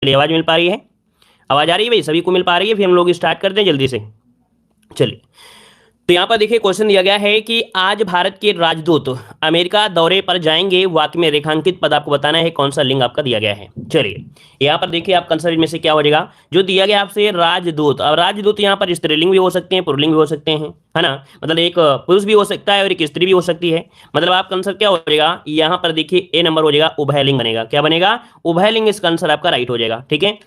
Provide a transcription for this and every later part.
चलिए, आवाज़ मिल पा रही है? आवाज़ आ रही है भाई, सभी को मिल पा रही है? फिर हम लोग स्टार्ट करते हैं जल्दी से। चलिए, तो यहाँ पर देखिए क्वेश्चन दिया गया है कि आज भारत के राजदूत अमेरिका दौरे पर जाएंगे, वाक्य में रेखांकित पद आपको बताना है, कौन सा लिंग आपका दिया गया है। चलिए, यहाँ पर देखिए आप कंसर्ट में से क्या हो जाएगा जो दिया गया आपसे, राजदूत। और राजदूत यहाँ पर स्त्रीलिंग भी हो सकते हैं, पुल्लिंग भी हो सकते हैं, है ना। मतलब एक पुरुष भी हो सकता है और एक स्त्री भी हो सकती है। मतलब आप कंसर्ट क्या हो जाएगा यहाँ पर देखिए, ए नंबर हो जाएगा, उभयलिंग बनेगा। क्या बनेगा? उभयलिंग। इसका आंसर आपका राइट हो जाएगा। ठीक है,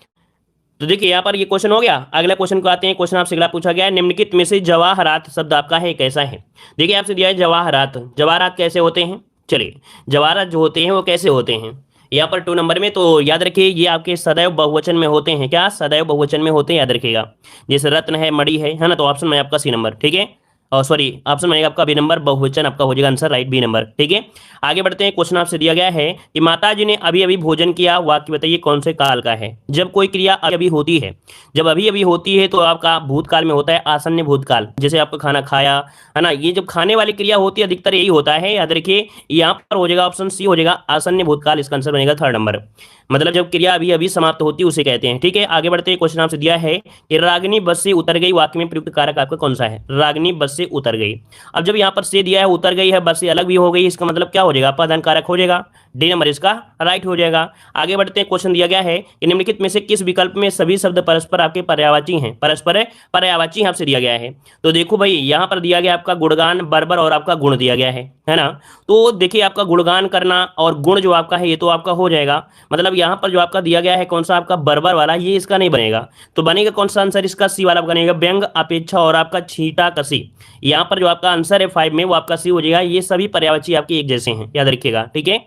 तो देखिए यहाँ पर ये क्वेश्चन हो गया। अगला क्वेश्चन को आते हैं। क्वेश्चन आपसे अगला पूछा गया है, निम्नलिखित में से जवाहरात शब्द आपका है कैसा है। देखिए आपसे दिया है जवाहरात। जवाहरात कैसे होते हैं? चलिए, जवाहरात जो होते हैं वो कैसे होते हैं, यहाँ पर 2 नंबर में तो याद रखिए ये आपके सदैव बहुवचन में होते हैं। क्या? सदैव बहुवचन में होते हैं, याद रखिएगा। जैसे रत्न है, मणि है ना। तो ऑप्शन में आपका सी नंबर। ठीक है, और सॉरी ऑप्शन बनेगा आपका बी नंबर, बहुवचन आपका हो जाएगा आंसर, राइट, बी नंबर। ठीक है, आगे बढ़ते हैं। क्वेश्चन आपसे दिया गया है कि माता जी ने अभी अभी भोजन किया, वाक्य बताइए कौन से काल का है। जब कोई क्रिया अभी अभी होती है, जब अभी अभी होती है तो आपका भूतकाल में होता है, आसन्न भूतकाल। जैसे आपका खाना खाया, है ना, ये जब खाने वाली क्रिया होती है अधिकतर यही होता है, याद रखिए। यहाँ पर हो जाएगा ऑप्शन सी हो जाएगा, आसन्न भूतकाल। इसका आंसर बनेगा 3rd नंबर। मतलब जब क्रिया अभी अभी समाप्त होती है उसे कहते हैं। ठीक है, आगे बढ़ते हैं। क्वेश्चन आपसे दिया है कि रागिनी बस से उतर गई, वाक्य में प्रयुक्त कारक आपका कौन सा है। रागिनी बस से उतर गई। अब जब यहाँ पर से दिया है उतर गई है, बस से अलग भी हो गई, इसका मतलब क्या हो जाएगा? अपादान कारक हो जाएगा, डी नंबर इसका राइट हो जाएगा। आगे बढ़ते हैं। क्वेश्चन दिया गया है कि निम्नलिखित में से किस विकल्प में सभी शब्द परस्पर आपके पर्यायवाची हैं। परस्पर पर्यायवाची आपसे दिया गया है। तो देखो भाई यहाँ पर दिया गया आपका गुणगान, बर्बर और आपका गुण दिया गया है ना। तो देखिए आपका गुणगान करना और गुण जो आपका है ये तो आपका हो जाएगा। मतलब यहाँ पर जो आपका दिया गया है कौन सा आपका बर्बर वाला, ये इसका नहीं बनेगा। तो बनेगा कौन सा आंसर इसका? सी वाला बनेगा, व्यंग, अपेक्षा और आपका छींटा कसी। यहाँ पर जो आपका आंसर है 5 में वो आपका सी हो जाएगा। ये सभी पर्यायवाची आपके एक जैसे हैं, याद रखिएगा। ठीक है,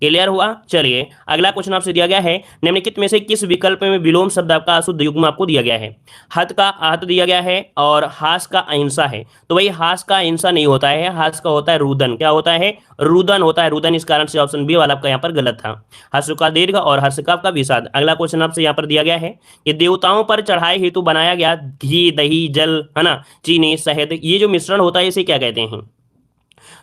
क्लियर हुआ। चलिए, अगला क्वेश्चन आपसे दिया गया है, निम्नलिखित में से किस विकल्प में विलोम शब्द आपका अशुद्ध युग्म आपको दिया गया है। हत का आहत दिया गया है और हास का अहिंसा है। तो वही हास का अहिंसा नहीं होता है, हास का होता है रुदन। क्या होता है? रुदन होता है, रुदन। इस कारण से ऑप्शन बी वाला आपका यहाँ पर गलत था। हर्ष का दीर्घ और हर्ष का आपका विषाद। अगला क्वेश्चन आपसे यहाँ पर दिया गया है कि देवताओं पर चढ़ाए हेतु बनाया गया घी, दही, जल, है ना, चीनी, शहद, ये जो मिश्रण होता है इसे क्या कहते हैं।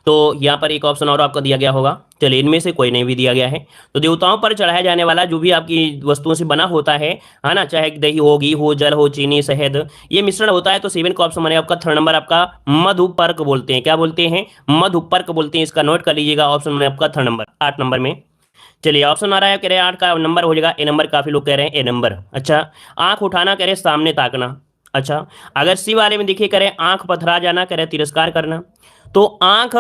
तो यहाँ पर एक ऑप्शन और आपका दिया गया होगा। चलिए, इनमें से कोई नहीं भी दिया गया है। तो देवताओं पर चढ़ाया जाने वाला जो भी आपकी वस्तुओं से बना होता है ना, चाहे दही हो, घी हो, जल हो, चीनी, शहद, ये मिश्रण होता है। तो 7 का ऑप्शन बनेगा आपका 3rd नंबर, आपका मधुपर्क बोलते हैं। क्या बोलते हैं? मधुपर्क बोलते हैं। इसका नोट कर लीजिएगा, ऑप्शन में आपका 3rd नंबर, 8 नंबर में। चलिए, ऑप्शन आ रहा है, कह रहे हैं 8 का नंबर हो जाएगा ए नंबर। काफी लोग कह रहे हैं ए नंबर। अच्छा, आंख उठाना कह रहे हैं सामने ताकना। अच्छा, अगर सी वाले में देखिए करें आंख पथरा जाना, कह रहे हैं तिरस्कार करना। तो आंख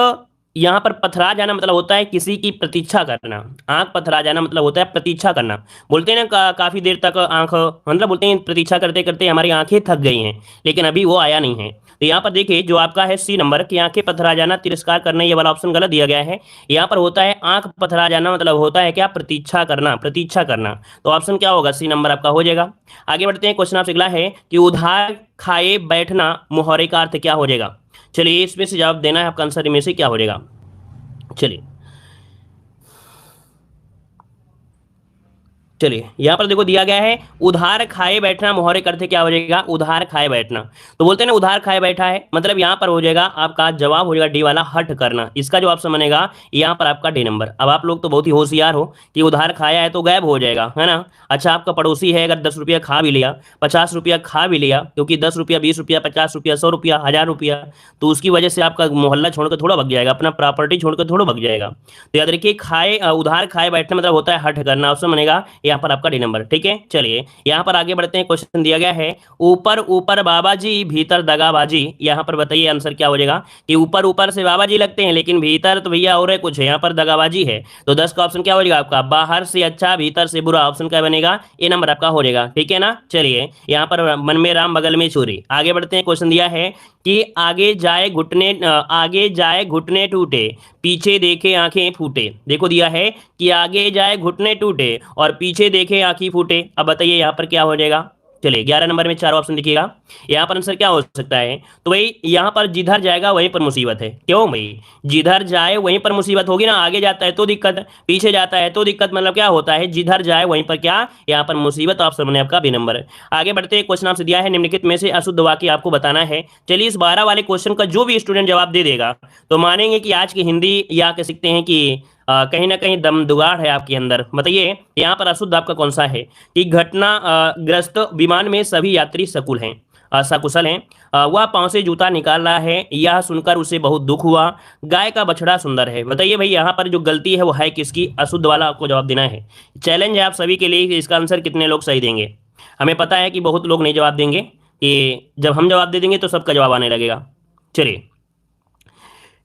यहाँ पर पथरा जाना मतलब होता है किसी की प्रतीक्षा करना। आंख पथरा जाना मतलब होता है प्रतीक्षा करना। बोलते हैं ना काफी देर तक आंख, मतलब बोलते हैं प्रतीक्षा करते करते हमारी आंखें थक गई हैं लेकिन अभी वो आया नहीं है। तो यहाँ पर देखिए जो आपका है सी नंबर की आंखें पथरा जाना, तिरस्कार करना, ये वाला ऑप्शन गलत दिया गया है। यहाँ पर होता है आंख पथरा जाना मतलब होता है क्या? प्रतीक्षा करना, प्रतीक्षा करना। तो ऑप्शन क्या होगा? सी नंबर आपका हो जाएगा। आगे बढ़ते हैं। क्वेश्चन आपसे अगला है कि उधार खाए बैठना मुहावरे का अर्थ क्या हो जाएगा। चलिए, इसमें से जवाब देना है आपका, आंसर में से क्या हो जाएगा। चलिए चलिए, यहाँ पर देखो दिया गया है उधार खाए बैठना मुहावरे करते क्या हो जाएगा? उधार खाए बैठना। तो बोलते हैं ना उधार खाए बैठा है, मतलब यहाँ पर हो जाएगा आपका जवाब हो जाएगा डी वाला, हट करना। इसका जो ऑप्शन बनेगा यहाँ पर आपका डी नंबर। अब आप लोग तो बहुत ही होशियार हो कि उधार खाया है तो गायब हो जाएगा, है ना। अच्छा, आपका पड़ोसी है, अगर 10 रुपया खा भी लिया, 50 रुपया खा भी लिया, क्योंकि 10 रुपया, 20 रुपया, 50 रुपया, 100 रुपया, 1000 रुपया, तो उसकी वजह से आपका मोहल्ला छोड़कर थोड़ा भग जाएगा, अपना प्रॉपर्टी छोड़कर थोड़ा भग जाएगा। तो याद रखिए खाए उधार खाए बैठना मतलब होता है हट करना। ऑप्शन बनेगा यहाँ पर आपका डी नंबर। ठीक है, चलिए यहाँ पर आगे बढ़ते हैं। क्वेश्चन दिया गया है ऊपर ऊपर बाबा जी भीतर दगाबाजी। यहाँ पर बताइए आंसर क्या हो जाएगा कि ऊपर ऊपर से बाबा जी लगते हैं लेकिन भीतर तो भैया और है कुछ है, यहाँ पर दगाबाजी है। तो 10 का ऑप्शन क्या हो जाएगा आपका? बाहर से अच्छा भीतर से बुरा। ऑप्शन क्या बनेगा? ए नंबर आपका हो जाएगा। ठीक है ना। चलिए, यहाँ पर मन में राम बगल में चोरी। आगे बढ़ते हैं। क्वेश्चन दिया है कि आगे जाए घुटने टूटे, पीछे देखे आंखें फूटे। देखो दिया है कि आगे जाए घुटने टूटे और पीछे देखे आंखें फूटे। अब बताइए यहाँ पर क्या हो जाएगा। चलिए, 11 नंबर में 4 ऑप्शन दिखिएगा। यहाँ पर आंसर क्या हो सकता है? तो भाई यहाँ पर जिधर जाएगा वहीं पर मुसीबत है। क्यों भाई? जिधर जाए वहीं पर मुसीबत होगी ना। आगे जाता है तो दिक्कत, पीछे जाता है तो दिक्कत, मतलब क्या होता है? जिधर जाए वहीं पर क्या? यहाँ पर मुसीबत। ऑप्शन बने आपका बी नंबर। आगे बढ़ते हैं। क्वेश्चन आपसे दिया है निम्नलिखित में से अशुद्ध वाक्य आपको बताना है। चलिए, इस 12 वाले क्वेश्चन का जो भी स्टूडेंट जवाब दे देगा तो मानेंगे कि आज की हिंदी या कह सकते हैं कि कहीं ना कहीं दम दुगाड़ है आपके अंदर। बताइए यहाँ पर अशुद्ध आपका कौन सा है कि घटना ग्रस्त विमान में सभी यात्री सकुल हैं, सकुशल हैं। वह पांव से जूता निकाल रहा है, यह सुनकर उसे बहुत दुख हुआ। गाय का बछड़ा सुंदर है। बताइए भाई यहाँ पर जो गलती है वो है किसकी? अशुद्ध वाला आपको जवाब देना है। चैलेंज है आप सभी के लिए कि इसका आंसर कितने लोग सही देंगे। हमें पता है कि बहुत लोग नहीं जवाब देंगे, कि जब हम जवाब दे देंगे तो सबका जवाब आने लगेगा। चलिए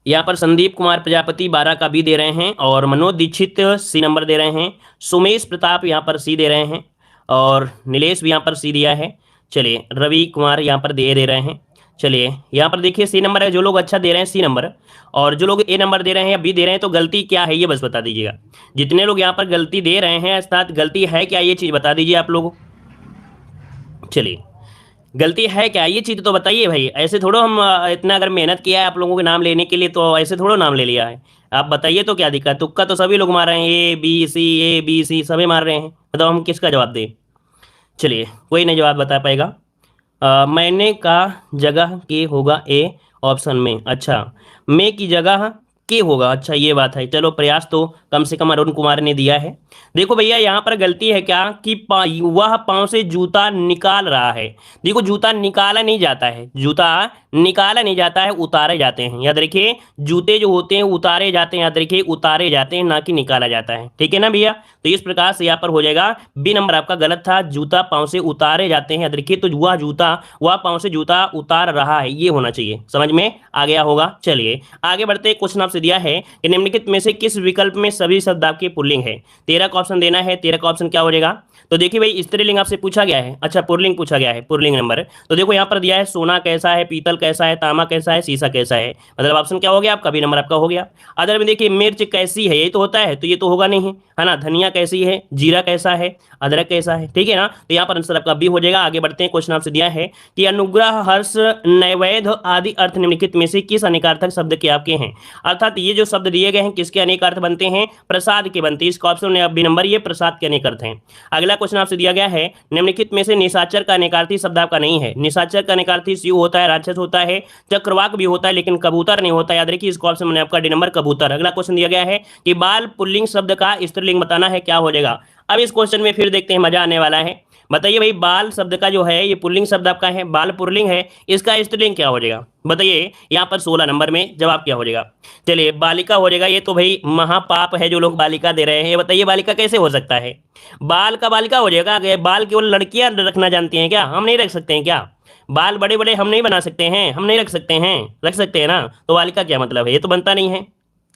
यहाँ पर संदीप कुमार प्रजापति 12 का बी दे रहे हैं, और मनोज दीक्षित सी नंबर दे रहे हैं। सुमेश प्रताप यहाँ पर सी दे रहे हैं, और नीलेश भी यहाँ पर सी दिया है। चलिए रवि कुमार यहाँ पर दे रहे हैं। चलिए यहाँ पर देखिए सी नंबर है, जो लोग अच्छा दे रहे हैं सी नंबर, और जो लोग ए नंबर दे रहे हैं या बी दे रहे हैं, तो गलती क्या है ये बस बता दीजिएगा। जितने लोग यहाँ पर गलती दे रहे हैं अर्थात गलती है क्या ये चीज़ बता दीजिए आप लोग। चलिए गलती है क्या ये चीज़ तो बताइए भाई। ऐसे थोड़ो हम इतना अगर मेहनत किया है आप लोगों के नाम लेने के लिए, तो ऐसे थोड़ो नाम ले लिया है। आप बताइए तो क्या दिक्कत? तुक्का तो सभी लोग मार रहे हैं, ए बी सी सभी मार रहे हैं। बताओ हम किसका जवाब दें? चलिए कोई नहीं जवाब बता पाएगा। मैंने का जगह के होगा ए ऑप्शन में। अच्छा मैं की जगह के होगा, अच्छा ये बात है। चलो प्रयास तो कम से कम अरुण कुमार ने दिया है। देखो भैया यहाँ पर गलती है क्या कि वह पाँव से जूता निकाल रहा है। देखो जूता निकाला नहीं जाता है, जूता निकाला नहीं जाता है, उतारे जाते हैं। याद रखिए जूते जो होते हैं उतारे जाते हैं, याद रखिए उतारे जाते हैं ना कि निकाला जाता है। ठीक है ना भैया? तो इस प्रकार से यहाँ पर हो जाएगा बी नंबर आपका गलत था। जूता पाँव से उतारे जाते हैं, याद रखिए। तो वह पाँव से जूता उतार रहा है, ये होना चाहिए। समझ में आ गया होगा। चलिए आगे बढ़ते। क्वेश्चन आपसे दिया है कि निम्नलिखित में से किस विकल्प में सभी शब्द आपके पुल्लिंग है? 13 का ऑप्शन देना है। 13 का ऑप्शन क्या हो जाएगा? तो देखिए भाई स्त्रीलिंग आपसे पूछा गया है, अच्छा पुल्लिंग पूछा गया है, पुल्लिंग नंबर। तो देखो यहाँ पर दिया है सोना कैसा है, पीतल कैसा है, तांबा कैसा है, शीशा कैसा है। मतलब ऑप्शन क्या हो गया आपका? बी नंबर आपका हो गया। अदर में देखिए मिर्च कैसी है, ये तो होता है, तो ये तो होगा नहीं है ना। धनिया कैसी है, जीरा कैसा है, अदरक कैसा है। ठीक है ना? तो यहाँ पर आंसर आपका बी हो जाएगा। आगे बढ़ते हैं। क्वेश्चन आपसे दिया है कि अनुग्रह, हर्ष, नैवेद्य आदि अर्थ निम्नलिखित में से किस अनेकार्थक शब्द के आपके हैं? अर्थात ये जो शब्द दिए गए हैं किसके अनेक अर्थ बनते हैं? प्रसाद के बनते हैं। इसका ऑप्शन है बी नंबर, ये प्रसाद के अनेक अर्थ हैं। अगला क्वेश्चन आपसे दिया गया है निम्नलिखित में से निशाचर का अनेकार्थी शब्द आपका नहीं है। निशाचर का अनेकार्थी शिव होता है, राक्षस होता है, चक्रवाक भी होता है, लेकिन कबूतर नहीं होता। याद रखिए इसका ऑप्शन मैंने आपका डी नंबर कबूतर। अगला क्वेश्चन दिया गया है कि बाल पुल्लिंग शब्द का स्त्रीलिंग बताना है, क्या हो जाएगा? अब इस क्वेश्चन में फिर देखते हैं, मजा आने वाला है। बताइए भाई बाल शब्द का जो है ये पुल्लिंग शब्द आपका है, बाल पुल्लिंग है, इसका स्त्रीलिंग क्या हो जाएगा? बताइए यहाँ पर 16 नंबर में जवाब क्या हो जाएगा? चलिए बालिका हो जाएगा। ये तो भाई महापाप है जो लोग बालिका दे रहे हैं। ये बताइए बालिका कैसे हो सकता है? बाल का बालिका हो जाएगा। बाल केवल लड़कियां रखना जानती हैं क्या? हम नहीं रख सकते हैं क्या? बाल बड़े बड़े हम नहीं बना सकते हैं? हम नहीं रख सकते हैं? रख सकते हैं ना। तो बालिका क्या मतलब है? ये तो बनता नहीं है।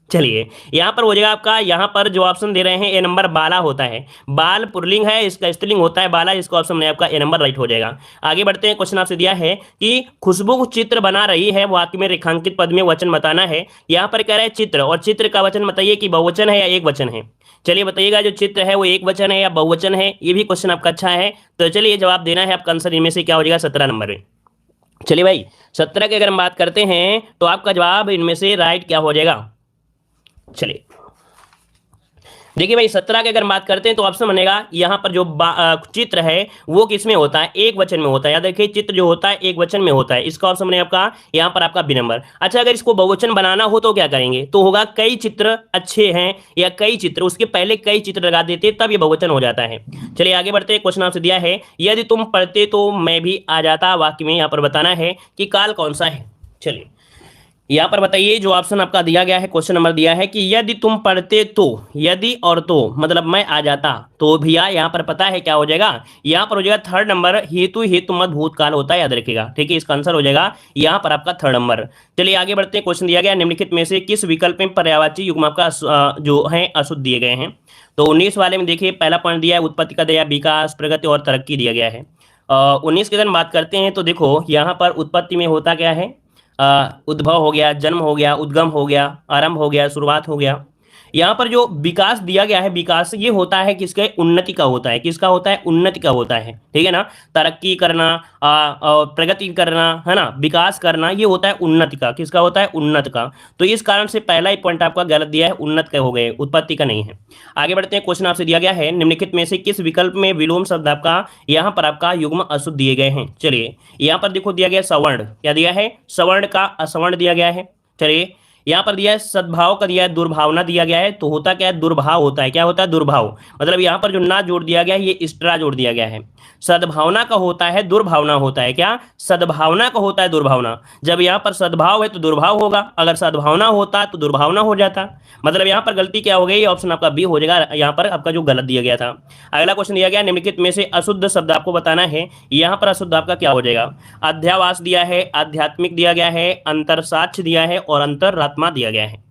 चलिए यहाँ पर हो जाएगा आपका, यहाँ पर जो ऑप्शन दे रहे हैं ए नंबर बाला होता है। बाल पुल्लिंग है, इसका स्त्रीलिंग होता है बाला। इसका ऑप्शन में आपका ए नंबर राइट हो जाएगा। आगे बढ़ते हैं। क्वेश्चन आपसे दिया है कि खुशबू चित्र बना रही है, वाक्य में रेखांकित पद में वचन बताना है। यहाँ पर कह रहा है चित्र, और चित्र का वचन बताइए कि बहुवचन है या एक वचन है। चलिए बताइएगा जो चित्र है वो एक वचन है या बहुवचन है। ये भी क्वेश्चन आपका अच्छा है। तो चलिए जवाब देना है आपका। आंसर इनमें से क्या हो जाएगा? 17 नंबर में। चलिए भाई 17 की अगर हम बात करते हैं तो आपका जवाब इनमें से राइट क्या हो जाएगा? चलिए देखिए भाई 17 की अगर बात करते हैं तो ऑप्शन बनेगा यहाँ पर जो चित्र है वो किस में होता है? एक वचन में होता है। याद रखिए चित्र जो होता है एक वचन में होता है। इसका ऑप्शन बनेगा आपका यहाँ पर आपका बी नंबर। अच्छा अगर इसको बहुवचन बनाना हो तो क्या करेंगे? तो होगा कई चित्र अच्छे हैं, या कई चित्र, उसके पहले कई चित्र लगा देते तब ये बहुवचन हो जाता है। चलिए आगे बढ़ते हैं। क्वेश्चन आपसे दिया है यदि तुम पढ़ते तो मैं भी आ जाता। वाक्य में यहाँ पर बताना है कि काल कौन सा है। चलिए यहाँ पर बताइए जो ऑप्शन आपका दिया गया है, क्वेश्चन नंबर दिया है कि यदि तुम पढ़ते तो, यदि और तो मतलब मैं आ जाता, तो भैया यहाँ पर पता है क्या हो जाएगा? यहाँ पर हो जाएगा थर्ड नंबर, हेतु हेतु मत भूतकाल होता है, याद रखिएगा। ठीक है इसका आंसर हो जाएगा यहाँ पर आपका थर्ड नंबर। चलिए आगे बढ़ते हैं। क्वेश्चन दिया गया निम्नलिखित में से किस विकल्प में पर्यायवाची युग्म आपका जो है अशुद्ध दिए गए हैं? तो 19 वाले में देखिए पहला पॉइंट दिया है उत्पत्ति का दिया, विकास, प्रगति और तरक्की दिया गया है। 19 की अगर बात करते हैं तो देखो यहाँ पर उत्पत्ति में होता क्या है? उद्भव हो गया, जन्म हो गया, उद्गम हो गया, आरंभ हो गया, शुरुआत हो गया। यहाँ पर जो विकास दिया गया है, विकास ये होता है किसके? उन्नति का होता है। किसका होता है? उन्नति का होता है। ठीक है ना? तरक्की करना, प्रगति करना, है ना, विकास करना, ये होता है उन्नति का। किसका होता है? उन्नत का। तो इस कारण से पहला ही पॉइंट आपका गलत दिया है, उन्नत का हो गए, उत्पत्ति का नहीं है। आगे बढ़ते हैं। क्वेश्चन आपसे दिया गया है निम्नलिखित में से किस विकल्प में विलोम शब्द आपका यहाँ पर आपका युग्म अशुद्ध दिए गए हैं? चलिए यहाँ पर देखो दिया गया सवर्ण, क्या दिया है? सवर्ण का असवर्ण दिया गया है। चलिए यहाँ पर दिया है सद्भाव का दिया है, दुर्भावना दिया गया है, तो होता क्या है, दुर्भाव होता है। क्या होता है, दुर्भाव। मतलब यहाँ पर जो ना जोड़ दिया गया है ये एक्स्ट्रा जोड़ दिया गया है। सद्भावना का होता है, दुर्भावना होता है। क्या, सद्भावना का होता है दुर्भावना। जब यहाँ पर सद्भाव है तो दुर्भाव होगा, अगर सद्भावना होता तो दुर्भावना हो जाता। मतलब यहाँ पर गलती क्या हो गई, ऑप्शन आपका बी हो जाएगा, यहाँ पर आपका जो गलत दिया गया था। अगला क्वेश्चन दिया गया, निम्नलिखित में से अशुद्ध शब्द आपको बताना है। यहाँ पर अशुद्ध आपका क्या हो जाएगा, अध्यावास दिया है, आध्यात्मिक दिया गया है, अंतरसाक्ष्य दिया है और अंतरात्मा दिया गया है।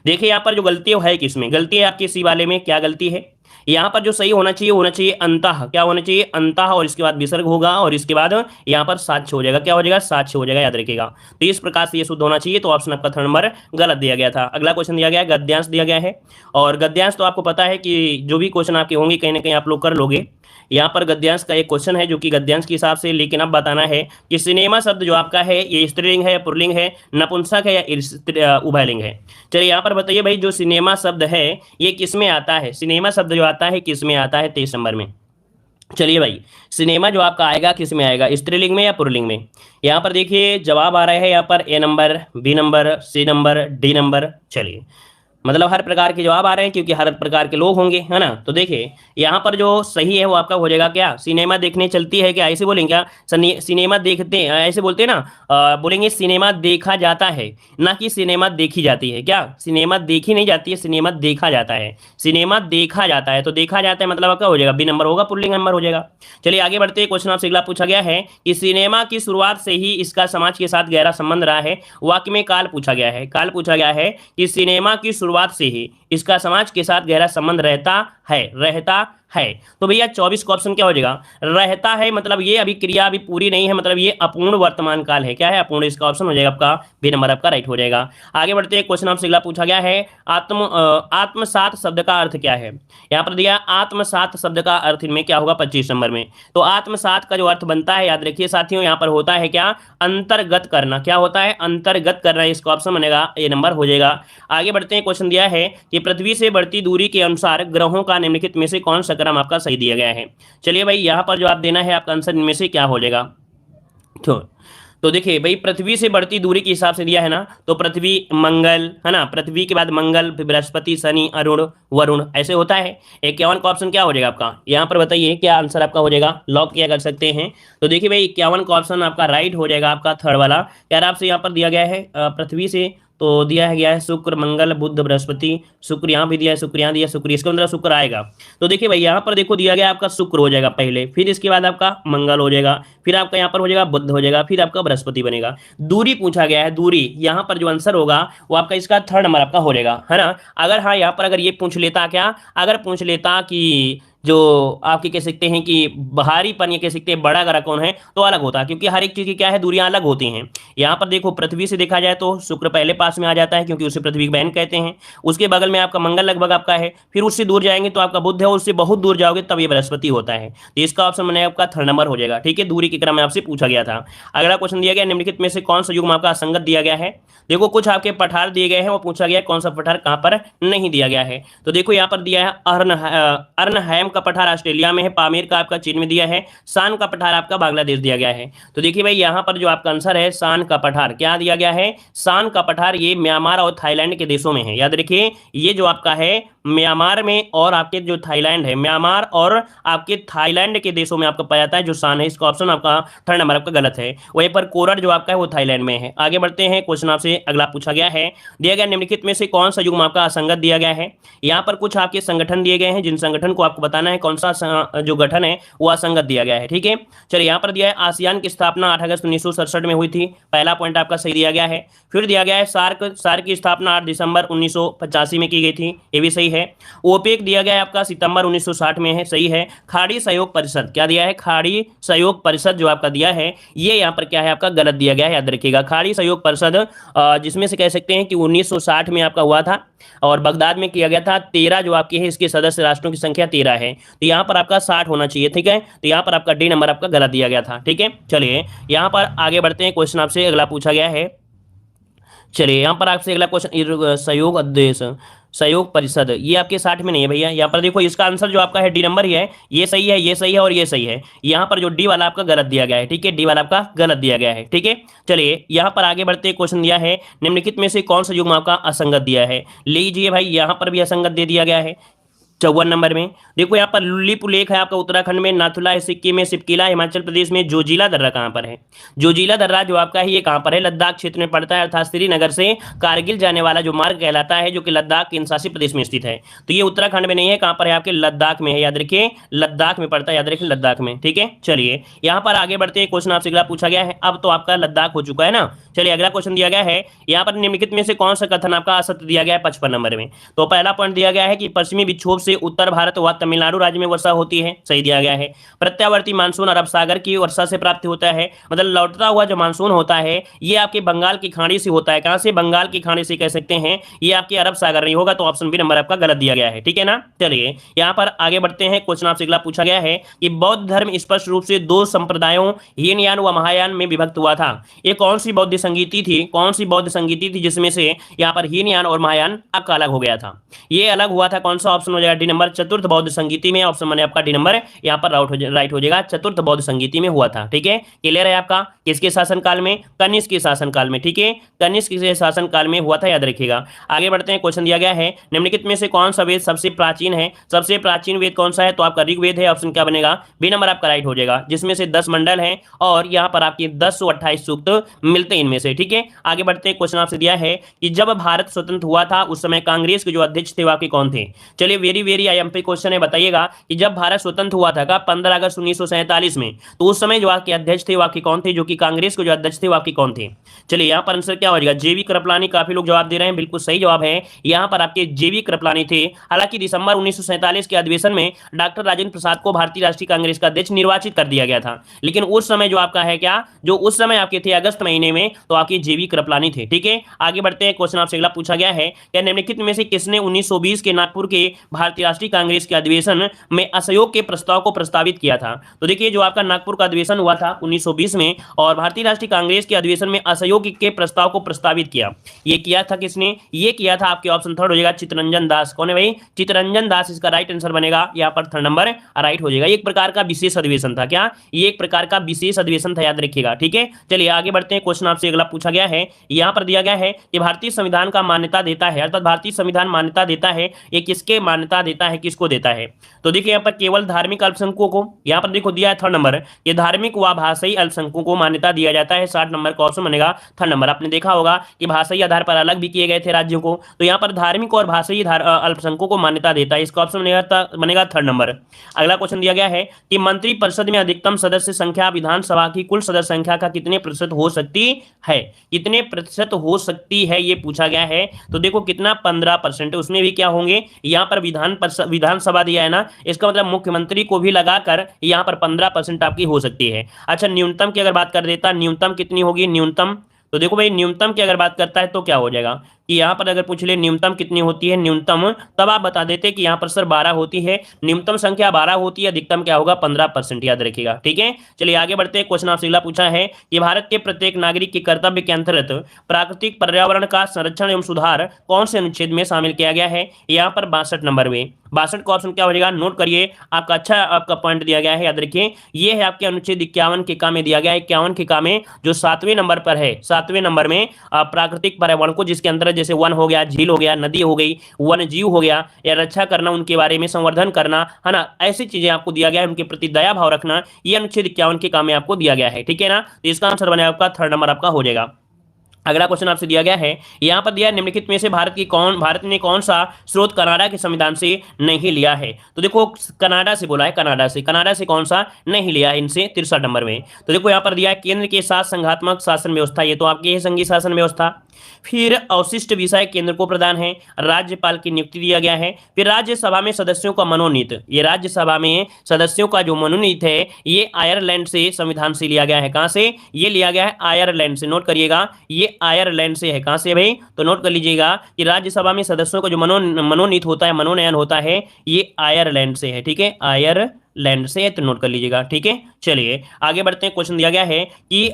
देखिए यहाँ पर जो गलती है किसमें, गलती है आपकी इसी वाले में। क्या गलती है, यहाँ पर जो सही होना चाहिए अंतः। क्या होना चाहिए, अंतः, और इसके बाद विसर्ग होगा और इसके बाद यहाँ पर साक्ष्य हो जाएगा। क्या हो जाएगा, साक्ष्य हो जाएगा, याद रखिएगा। तो इस प्रकार से ये शुद्ध होना चाहिए, तो ऑप्शन आपका 3 नंबर गलत दिया गया था। अगला क्वेश्चन दिया गया है, गद्यांश दिया गया है। और गद्यांश तो आपको पता है कि जो भी क्वेश्चन आपके होंगे कहीं ना कहीं आप लोग कर लोगे। यहाँ पर गद्यांश का एक क्वेश्चन है जो कि गद्यांश के हिसाब से, लेकिन अब बताना है कि सिनेमा शब्द जो आपका है ये स्त्रीलिंग है, पुल्लिंग है, नपुंसक है या उभयलिंग है। चलिए यहाँ पर बताइए भाई, जो सिनेमा शब्द है ये किस में आता है, सिनेमा शब्द जो आता है किस में आता है 23 नंबर में। चलिए भाई, सिनेमा जो आपका आएगा किस में आएगा, स्त्रीलिंग में या पुल्लिंग में। यहाँ पर देखिए जवाब आ रहा है यहाँ पर A number, B number, C number, D number. चलिए मतलब हर प्रकार के जवाब आ रहे हैं क्योंकि हर प्रकार के लोग होंगे, है ना। तो देखिए यहाँ पर जो सही है वो आपका हो जाएगा क्या, सिनेमा देखने चलती है, क्या ऐसे बोलेंगे क्या, सिनेमा देखते हैं ऐसे बोलते हैं ना, बोलेंगे सिनेमा देखा जाता है, ना कि सिनेमा देखी जाती है। क्या, सिनेमा देखी नहीं जाती है, सिनेमा देखा जाता है, सिनेमा देखा जाता है। तो देखा जाता है मतलब क्या हो जाएगा, बी नंबर होगा, पुल्लिंग नंबर हो जाएगा। चलिए आगे बढ़ते हैं, क्वेश्चन आपसे अगला पूछा गया है कि सिनेमा की शुरुआत से ही इसका समाज के साथ गहरा संबंध रहा है। वाक्य में काल पूछा गया है, काल पूछा गया है कि सिनेमा की शुरुआत से ही इसका समाज के साथ गहरा संबंध रहता है। तो भैया 24 का ऑप्शन क्या हो जाएगा, रहता है। मतलब ये अभी क्रिया अभी पूरी नहीं है, मतलब ये अपूर्ण वर्तमान काल है। क्या है, अपूर्ण। इसका ऑप्शन हो जाएगा आपका बी नंबर आपका राइट हो जाएगा। आगे बढ़ते हैं, क्वेश्चन आपसे अगला पूछा गया है, आत्मसात शब्द का अर्थ क्या है। यहाँ पर दिया आत्मसात शब्द का अर्थ इनमें क्या होगा 25 नंबर में। तो आत्मसात का जो अर्थ बनता है, याद रखिए साथियों, यहाँ पर होता है क्या, अंतर्गत करना। क्या होता है, अंतर्गत करना। इसका ऑप्शन बनेगा ए नंबर हो जाएगा। आगे बढ़ते हैं, क्वेश्चन दिया है कि पृथ्वी से बढ़ती दूरी के अनुसार ग्रहों का निम्नलिखित में से कौन सा क्रम आपका सही दिया गया है। चलिए भाई यहाँ पर जो आप देना है आपका आंसर इनमें से क्या हो जाएगा। तो देखिए भाई, पृथ्वी से बढ़ती दूरी के हिसाब से दिया है ना, तो पृथ्वी, मंगल, है ना, पृथ्वी के बाद मंगल, फिर बृहस्पति, शनि, अरुण, वरुण, ऐसे होता है। 51 का ऑप्शन क्या हो जाएगा आपका, यहाँ पर बताइए क्या आंसर आपका हो जाएगा, लॉक किया कर सकते हैं। तो देखिए भाई 51 का ऑप्शन आपका राइट हो जाएगा, आपका थर्ड वाला। यार आपसे यहाँ पर दिया गया है पृथ्वी से, तो दिया है गया है शुक्र, मंगल, बुध, बृहस्पति, शुक्र यहाँ भी दिया है, शुक्र यहाँ दिया है, शुक्र, इसका मतलब शुक्र आएगा। तो देखिए भाई यहाँ पर देखो दिया गया आपका शुक्र हो जाएगा पहले, फिर इसके बाद आपका मंगल हो जाएगा, फिर आपका यहाँ पर हो जाएगा बुध हो जाएगा, फिर आपका बृहस्पति बनेगा। दूरी पूछा गया है, दूरी, यहाँ पर जो आंसर होगा वो आपका इसका थर्ड नंबर आपका हो जाएगा, है ना। अगर हाँ यहाँ पर अगर ये पूछ लेता, क्या अगर पूछ लेता कि जो आपके कह सकते हैं कि भारीपन, ये कह सकते हैं बड़ा ग्रह कौन है, तो अलग होता है, क्योंकि हर एक चीज की क्या है, दूरियां अलग होती हैं। यहाँ पर देखो पृथ्वी से देखा जाए तो शुक्र पहले पास में आ जाता है क्योंकि उसे पृथ्वी की बहन कहते हैं। उसके बगल में आपका मंगल लगभग आपका है, फिर उससे दूर जाएंगे तो आपका बुध है, उससे बहुत दूर जाओगे तब ये बृहस्पति होता है। तो इसका ऑप्शन बनेगा आपका थर्ड नंबर हो जाएगा। ठीक है, दूरी के क्रम में आपसे पूछा गया था। अगला क्वेश्चन दिया गया, निम्नलिखित में से कौन सा युग्म आपका असंगत दिया गया है। देखो कुछ आपके पठार दिए गए हैं, वो पूछा गया कौन सा पठार कहाँ पर नहीं दिया गया है। तो देखो यहाँ पर दिया है अर्नहैम का पठार ऑस्ट्रेलिया में है, पामीर का आपका चीन में दिया है, शान का पठार आपका बांग्लादेश दिया गया है। तो देखिए भाई यहाँ पर जो आपका आंसर है शान का पठार, क्या दिया गया है, शान का पठार, ये म्यांमार और थाईलैंड के देशों में है। याद रखिए ये जो आपका है म्यांमार में और आपके जो थाईलैंड है, म्यांमार और आपके थाईलैंड के देशों में आपका पाया जाता है जो शान है। इसका ऑप्शन आपका थर्ड नंबर आपका गलत है। वहीं पर कोरड जो आपका है वो थाईलैंड में है। आगे बढ़ते हैं, क्वेश्चन आपसे अगला पूछा गया है, दिया गया निम्नलिखित में से कौन सा युग्म आपका असंगत दिया गया है। यहाँ पर कुछ आपके संगठन दिए गए हैं, जिन संगठन को आपको बताना है कौन सा जो गठन है वो असंगत दिया गया है। ठीक है, चलिए यहाँ पर दिया है आसियान की स्थापना 8 अगस्त 1967 में हुई थी, पहला पॉइंट आपका सही दिया गया है। फिर दिया गया है सार्क की स्थापना 8 दिसंबर 1985 में की गई थी, ये भी सही है। ओपेक दिया गया है आपका सितंबर 1960 में है, सही है। खाड़ी सहयोग परिषद, क्या दिया है, खाड़ी सहयोग परिषद जो आपका दिया है ये यहाँ पर क्या है आपका गलत दिया गया है, याद रखिएगा। खाड़ी सहयोग परिषद जिसमें से कह सकते हैं कि 1960 में आपका हुआ था और बगदाद में किया गया था। 13 जो आपके हैं इसके सदस्य राष्ट्रों की संख्या 13 है, तो यहाँ पर आपका 60 होना चाहिए। ठीक है, तो यहाँ पर आपका डी नंबर आपका गलत दिया गया था। ठीक है, चलिए यहाँ पर आगे बढ़ते हैं, क्वेश्चन आपसे अगला पूछा गया है। चलिए यहाँ पर आपसे अगला क्वेश्चन सहयोग उद्देश्य, सहयोग परिषद, ये आपके 60 में नहीं है भैया। यहाँ पर देखो इसका आंसर जो आपका है डी नंबर ही है, ये सही है, ये सही है और ये सही है। यहाँ पर जो डी वाला आपका गलत दिया गया है, ठीक है, डी वाला आपका गलत दिया गया है, ठीक है। चलिए यहाँ पर आगे बढ़ते, क्वेश्चन दिया है निम्नलिखित में से कौन सा युग्म आपका असंगत दिया है। लीजिए भाई, यहाँ पर भी असंगत दे दिया गया है 54 नंबर में। देखो यहाँ पर लुलिप लेक है आपका उत्तराखंड में, नाथुला है सिक्किम में, सिपकिला हिमाचल प्रदेश में, जोजिला दर्रा कहाँ पर है। जोजिला दर्रा जो आपका है ये कहाँ पर है, लद्दाख क्षेत्र में पड़ता है, अर्थात श्रीनगर से कारगिल जाने वाला जो मार्ग कहलाता है, जो कि लद्दाख केंद्र शासित प्रदेश में स्थित है। तो ये उत्तराखंड में नहीं है, कहाँ पर है आपके लद्दाख में है, याद रखिए लद्दाख में पड़ता है, याद रखिए लद्दाख में, ठीक है। चलिए यहाँ पर आगे बढ़ते हैं, क्वेश्चन आपसे अगला पूछा गया है, अब तो आपका लद्दाख हो चुका है ना। चलिए अगला क्वेश्चन दिया गया है, यहाँ पर निम्नलिखित में से कौन सा कथन आपका असत्य दिया गया है 55 नंबर में। तो पहला पॉइंट दिया गया है कि पश्चिमी विक्षोभ से उत्तर भारत व तमिलनाडु राज्य में वर्षा होती है, सही दिया गया है। प्रत्यावर्ती मानसून अरब सागर की वर्षा से प्राप्त होता है, मतलब लौटता हुआ जो मानसून होता है ये आपके बंगाल की खाड़ी से होता है। कहां से, बंगाल की खाड़ी से कह सकते हैं, ये आपके अरब सागर नहीं होगा, तो ऑप्शन बी नंबर आपका गलत दिया गया है, ठीक है ना। चलिए यहाँ पर आगे बढ़ते हैं, क्वेश्चन आपसे अगला पूछा गया है कि बौद्ध धर्म स्पष्ट रूप से दो संप्रदायों हीनयान व महायान में विभक्त हुआ था। ये कौन सी बौद्ध संगीति थी, कौन सी बौद्ध संगीति थी जिसमें से यहाँ पर हीनयान और महायान आपका अलग हो गया था। ये अलग हुआ था, कौन सा ऑप्शन हो जाएगा, डी नंबर चतुर्थ बौद्ध संगीति में। ऑप्शन मैंने आपका डी नंबर यहाँ पर राइट हो जाएगा, चतुर्थ बौद्ध संगीति में हुआ था, ठीक है। क्लियर है आपका, किसके शासनकाल में, कनिष्क के शासनकाल में, ठीक है, कनिष्क के शासनकाल में हुआ था, याद रखिएगा। आगे बढ़ते हैं, क्वेश्चन दिया गया है निम्नलिखित में से कौन सा वेद सबसे प्राचीन है। सबसे प्राचीन वेद कौन सा है, तो आपका ऋग्वेद है, ऑप्शन क्या बनेगा, बी नंबर आपका राइट हो जाएगा, जिसमें से 10 मंडल हैं और यहाँ पर आपके 10 से 28 सूक्त मिलते हैं इनमें से, ठीक है। आगे बढ़ते हैं, क्वेश्चन आपसे दिया है कि जब भारत स्वतंत्र हुआ था उस समय कांग्रेस के जो अध्यक्ष थे वो आपके कौन थे। चलिए वेरी वेरी आईएमपी क्वेश्चन है, बताइएगा कि जब भारत स्वतंत्र हुआ था 15 अगस्त 1947 में, तो उस समय जो आपके अध्यक्ष थे वो आपके कौन थे, जो कि कांग्रेस के जो अध्यक्ष थे वो आपके कौन थे। चलिए यहाँ पर आंसर क्या हो जाएगा, जेवी कृपलानी। काफी लोग जवाब दे रहे हैं, बिल्कुल सही जवाब है, यहाँ पर आपके जेवी कृपलानी थे। हालांकि दिसंबर 1947 के अधिवेशन में डॉक्टर राजेंद्र प्रसाद को भारतीय राष्ट्रीय कांग्रेस का अध्यक्ष निर्वाचित कर दिया गया था, लेकिन उस समय जो आपका है क्या, जो उस समय आपके थे अगस्त महीने में, तो आपके जेवी कृपलानी थे, ठीक है। आगे बढ़ते हैं, क्वेश्चन आपसे अगला पूछा गया है, क्या निम्नलिखित में से किसने 1920 के नागपुर के भारतीय राष्ट्रीय कांग्रेस के अधिवेशन में असहयोग के प्रस्ताव को प्रस्तावित किया था। तो देखिए जो आपका नागपुर का अधिवेशन हुआ था 1920 में, और भारतीय राष्ट्रीय कांग्रेस के अधिवेशन में असहयोग के प्रस्ताव को प्रस्तावित किया, ये किया था किसने, ये किया था आपके ऑप्शन थर्ड हो जाएगा चित्तरंजन दास। कौन है भाई, चित्तरंजन दास, इसका राइट आंसर बनेगा यहाँ पर थर्ड नंबर राइट हो जाएगा। एक प्रकार का विशेष अधिवेशन था, क्या ये एक प्रकार का विशेष अधिवेशन था, याद रखिएगा, ठीक है। चलिए आगे बढ़ते हैं, क्वेश्चन आपसे अगला पूछा गया है, यहाँ पर दिया गया है कि भारतीय संविधान का मान्यता देता है, अर्थात भारतीय संविधान मान्यता देता है, ये किसके मान्यता देता है, किसको देता है। तो देखिए यहाँ पर केवल धार्मिक अल्पसंख्यकों को, यहाँ पर देखो दिया है थर्ड नंबर, ये धार्मिक व भाषाई अल्पसंख्यकों को मान्यता दिया जाता है। 60 नंबर का ऑप्शन बनेगा थर्ड नंबर। आपने देखा होगा कि भाषाई आधार पर अलग भी किए गए थे राज्यों को, तो यहाँ पर धार्मिक और भाषाई अल्पसंख्यकों को मान्यता देता है, इसका ऑप्शन बनेगा थर्ड नंबर। अगला क्वेश्चन दिया गया है कि मंत्रिपरिषद में अधिकतम सदस्य संख्या विधानसभा की कुल सदस्य संख्या का कितने प्रतिशत हो सकती है, कितने प्रतिशत हो सकती है, ये पूछा गया है। तो देखो कितना 15%, उसमें भी क्या होंगे, यहाँ पर विधानसभा दिया है ना, इसका मतलब मुख्यमंत्री को भी लगाकर यहाँ पर 15% आपकी हो सकती है। अच्छा न्यूनतम की अगर बात कर देता, न्यूनतम कितनी होगी, न्यूनतम, तो देखो भाई न्यूनतम की अगर बात करता है तो क्या हो जाएगा कि यहाँ पर अगर पूछ ले न्यूनतम कितनी होती है, न्यूनतम, तब आप बता देते कि यहाँ पर सर 12 होती है, न्यूनतम संख्या 12 होती है, अधिकतम क्या होगा 15%, याद रखिएगा, ठीक है। चलिए आगे बढ़ते हैं, क्वेश्चन आपसे अगला पूछा है कि भारत के प्रत्येक नागरिक के कर्तव्य के अंतर्गत प्राकृतिक पर्यावरण का संरक्षण एवं सुधार कौन से अनुच्छेद में शामिल किया गया है, यहाँ पर 62 नंबर में। 62 का ऑप्शन क्या हो जाएगा, नोट करिए, आपका अच्छा आपका पॉइंट दिया गया है, याद रखिए, ये है आपके अनुच्छेद 51 के का में दिया गया है। 51 के का में जो 7वें नंबर पर है, 7वें नंबर में प्राकृतिक पर्यावरण को, जिसके अंदर जैसे वन हो गया, झील हो गया, नदी हो गई, वन जीव हो गया, या रक्षा करना, उनके बारे में संवर्धन करना, है ना, ऐसी चीजें आपको दिया गया है, उनके प्रति दया भाव रखना, ये अनुच्छेद 51 के काम में आपको दिया गया है, ठीक है ना। तो इसका आंसर बनेगा आपका थर्ड नंबर आपका हो जाएगा। अगला क्वेश्चन आपसे दिया गया है, यहाँ पर दिया निम्नलिखित में से भारत ने कौन सा स्रोत कनाडा के संविधान से नहीं लिया है। तो देखो कनाडा से बोला है, कनाडा से कौन सा नहीं लिया है इनसे, 63 नंबर में। तो देखो यहाँ पर दिया है केंद्र के साथ संघात्मक शासन व्यवस्था, ये तो आपकी है संघीय शासन व्यवस्था। फिर अवशिष्ट विषय केंद्र को प्रदान है, राज्यपाल की नियुक्ति दिया गया है। फिर राज्यसभा में सदस्यों का मनोनीत, ये राज्यसभा में सदस्यों का जो मनोनीत है ये आयरलैंड से संविधान से लिया गया है। कहां से ये लिया गया है, आयरलैंड से, नोट करिएगा, ये आयरलैंड से है। कहां से भाई, तो नोट कर लीजिएगा कि राज्यसभा में सदस्यों का जो मनोनीत होता है, मनोनयन होता है, ये आयरलैंड से है, ठीक है, आयरलैंड से, तो नोट कर लीजिएगा, ठीक है। चलिए आगे बढ़ते हैं, क्वेश्चन दिया गया है कि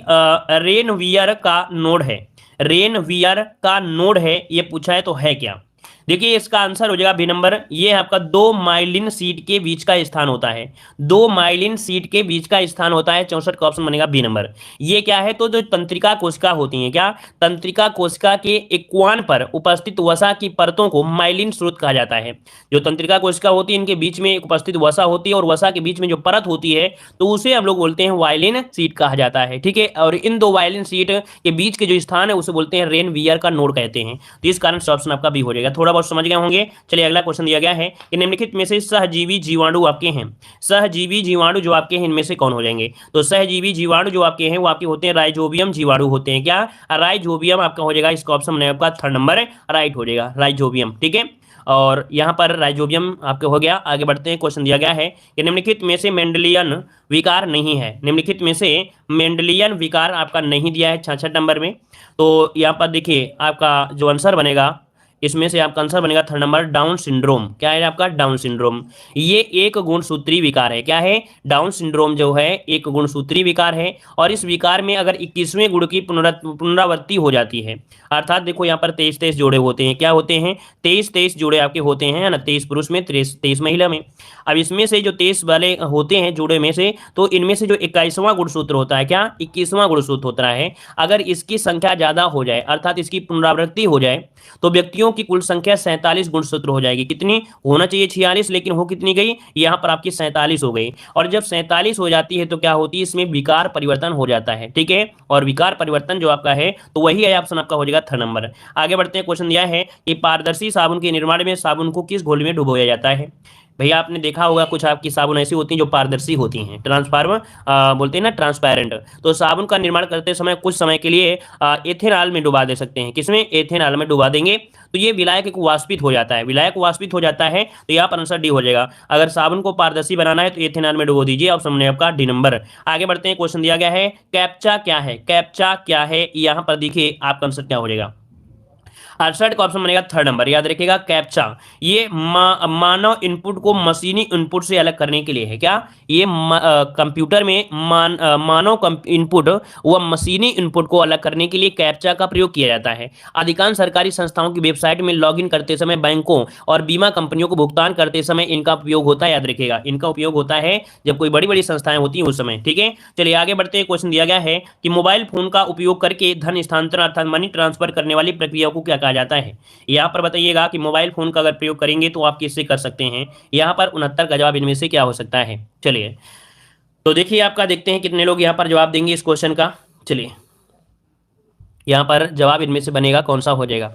रेनवियर का नोड है, रेनवियर का नोड है, ये पूछा है तो है क्या। देखिए इसका आंसर हो जाएगा बी नंबर। ये आपका दो माइलिन सीट के बीच का स्थान होता है, दो माइलिन सीट के बीच का स्थान होता है। 64 का ऑप्शन बनेगा बी नंबर। ये क्या है, तो जो तंत्रिका कोशिका होती है, क्या, तंत्रिका कोशिका के एक्वान पर उपस्थित वसा की परतों को माइलिन स्रोत कहा जाता है। जो तंत्रिका कोशिका होती है, इनके बीच में उपस्थित वसा होती है और वसा के बीच में जो परत होती है, तो उसे हम लोग बोलते हैं वायलिन सीट कहा जाता है। ठीक है, और इन दो वायलिन सीट के बीच के जो स्थान है उसे बोलते हैं रेन वियर का नोड कहते हैं। तो इस कारण से ऑप्शन आपका बी हो जाएगा। थोड़ा बहुत समझ गए होंगे। चलिए अगला क्वेश्चन दिया गया है कि निम्नलिखित में से सहजीवी जीवाणु आपके हैं, सहजीवी जीवाणु जो आपके हैं इनमें से कौन हो जाएंगे। तो सहजीवी जीवाणु जो आपके हैं वो आपके होते हैं राइजोबियम जीवाणु होते हैं। क्या, राइजोबियम आपका हो जाएगा। इसका ऑप्शन आपका थर्ड नंबर राइट हो जाएगा, राइजोबियम। ठीक है, और यहाँ पर राइजोबियम आपके हो गया। आगे बढ़ते हैं, क्वेश्चन दिया गया है कि निम्नलिखित में से मेंडलियन विकार नहीं है, निम्नलिखित में से मेंडलियन विकार आपका नहीं दिया है 66 नंबर में। तो यहाँ पर देखिए आपका जो आंसर बनेगा, इसमें से आपका आंसर बनेगा थर्ड नंबर डाउन सिंड्रोम। क्या है आपका, डाउन सिंड्रोम। ये एक गुणसूत्री विकार है। क्या है, डाउन सिंड्रोम जो है एक गुणसूत्री विकार है, और इस विकार में अगर 21वें गुण की पुनरावृत्ति हो जाती है, अर्थात देखो यहाँ पर 23-23 जोड़े होते हैं। क्या होते हैं, 23-23 जोड़े आपके होते हैं ना, 23 पुरुष में 23 महिला में। अब इसमें से जो 23 वाले होते हैं जोड़े में से, तो इनमें से जो 21वां गुणसूत्र होता है, क्या 21वां गुणसूत्र होता है, अगर इसकी संख्या ज्यादा हो जाए, अर्थात इसकी पुनरावृत्ति हो जाए, तो व्यक्तियों की कुल संख्या 47 गुणसूत्र हो जाएगी। कितनी होना चाहिए, 46, लेकिन हो कितनी गई, यहाँ पर आपकी 47 हो गई। और जब 47 हो जाती है तो क्या होती है, इसमें विकार परिवर्तन हो जाता है। ठीक है, और विकार परिवर्तन जो आपका है तो वही है, ऑप्शन आपका हो जाएगा थर्ड नंबर। आगे बढ़ते हैं, क्वेश्चन दिया है कि पारदर्शी साबुन के निर्माण में साबुन को किस घोल में डुबोया जाता है। भैया आपने देखा होगा कुछ आपकी साबुन ऐसी होती हैं जो पारदर्शी होती हैं, ट्रांसफार्म बोलते हैं ना, ट्रांसपेरेंट। तो साबुन का निर्माण करते समय कुछ समय के लिए एथेनॉल में डुबा दे सकते हैं। किसमें, एथेनॉल में डुबा देंगे तो ये विलायक को वाष्पित हो जाता है, विलायक वाष्पित हो जाता है। तो यहाँ पर आंसर डी हो जाएगा। अगर साबुन को पारदर्शी बनाना है तो एथेनॉल में डुबो दीजिए, ऑप्शन में आपका डी नंबर। आगे बढ़ते हैं, क्वेश्चन दिया गया है कैप्चा क्या है, कैप्चा क्या है, यहाँ पर देखिए आपका आंसर क्या हो जाएगा। 68 का ऑप्शन बनेगा थर्ड नंबर। याद रखिएगा कैप्चा ये मानव इनपुट को मशीनी इनपुट से अलग करने के लिए है। क्या, ये कंप्यूटर में मानव इनपुट व मशीनी इनपुट को अलग करने के लिए कैप्चा का प्रयोग किया जाता है। अधिकांश सरकारी संस्थाओं की वेबसाइट में लॉगिन करते समय, बैंकों और बीमा कंपनियों को भुगतान करते समय इनका उपयोग होता है। याद रखिएगा, इनका उपयोग होता है जब कोई बड़ी बड़ी संस्थाएं होती हैं उस समय। ठीक है, चलिए आगे बढ़ते हैं। क्वेश्चन दिया गया है कि मोबाइल फोन का उपयोग करके धन स्थानांतरण अर्थात मनी ट्रांसफर करने वाली प्रक्रिया को क्या कहा जाता है। यहाँ पर बताइएगा कि मोबाइल फोन का अगर प्रयोग करेंगे तो आप किससे कर सकते हैं। यहाँ पर 69 का जवाब इनमें से क्या हो सकता है। चलिए तो देखिए आपका, देखते हैं कितने लोग यहाँ पर जवाब देंगे इस क्वेश्चन का। चलिए यहाँ पर जवाब इनमें से बनेगा कौन सा हो जाएगा।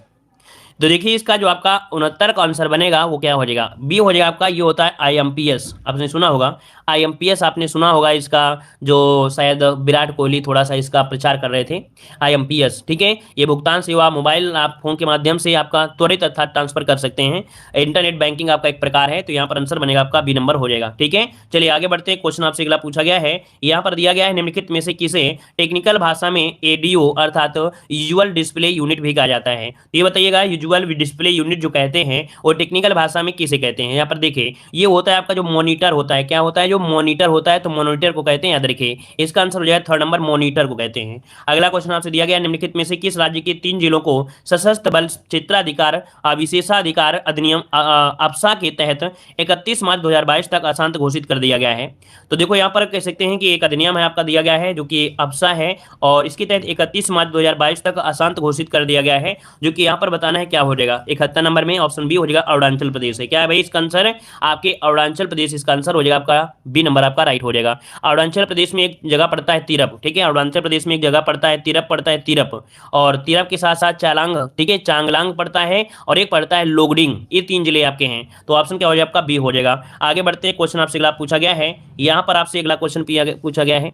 तो देखिए इसका जो आपका 69 का आंसर बनेगा वो क्या हो जाएगा, बी हो जाएगा आपका। ये होता है IMPS, आपने सुना होगा IMPS, आपने सुना होगा इसका, जो शायद विराट कोहली थोड़ा सा इसका प्रचार कर रहे थे, IMPS। ठीक है, ये भुगतान सेवा मोबाइल आप फोन के माध्यम से आपका त्वरित अर्थात ट्रांसफर कर सकते हैं। इंटरनेट बैंकिंग आपका एक प्रकार है। तो यहाँ पर आंसर बनेगा आपका बी नंबर हो जाएगा। ठीक है, चलिए आगे बढ़ते हैं। क्वेश्चन आपसे अगला पूछा गया है, यहाँ पर दिया गया है निम्नलिखित में से किसे टेक्निकल भाषा में ADO अर्थात विजुअल डिस्प्ले यूनिट भी कहा जाता है। ये बताइएगा विजुअल डिस्प्ले यूनिट जो कहते हैं वो टेक्निकल भाषा में किसे कहते हैं। यहाँ पर देखिए ये होता है आपका जो मॉनिटर होता है। क्या होता है, जो मॉनिटर होता है, तो मॉनिटर को कहते हैं। याद रखिए इसका आंसर हो जाएगा थर्ड नंबर, मॉनिटर को कहते हैं। अगला क्वेश्चन आपसे दिया गया, निम्नलिखित में से किस राज्य के 3 जिलों को सशस्त्र बल क्षेत्राधिकार विशेषाधिकार अधिनियम अप्सा के तहत 31 मार्च 2022 तक अशांत घोषित कर दिया गया है। तो देखो यहाँ पर कह सकते हैं कि एक अधिनियम है आपका दिया गया है जो कि अप्सा है, और इसके तहत 31 मार्च 2022 तक अशांत घोषित कर दिया गया है, जो कि यहाँ पर बताना है क्या हो जाएगा। 71 नंबर में ऑप्शन बी हो जाएगा अरुणाचल प्रदेश है। क्या है भाई इसका आंसर, आपके अरुणाचल प्रदेश इसका आंसर हो जाएगा आपका बी नंबर आपका राइट हो जाएगा। अरुणाचल प्रदेश में एक जगह पड़ता है तिरप। ठीक है, अरुणाचल प्रदेश में एक जगह पड़ता है तिरप, पड़ता है तिरप, और तिरप के साथ साथ चालांग, ठीक है, चांगलांग पड़ता है, और एक पड़ता है लोगडिंग। ये 3 जिले आपके हैं। तो ऑप्शन क्या हो जाएगा आपका बी हो जाएगा। आगे बढ़ते हैं, क्वेश्चन आपसे अगला पूछा गया है, यहाँ पर आपसे अगला क्वेश्चन पूछा गया है,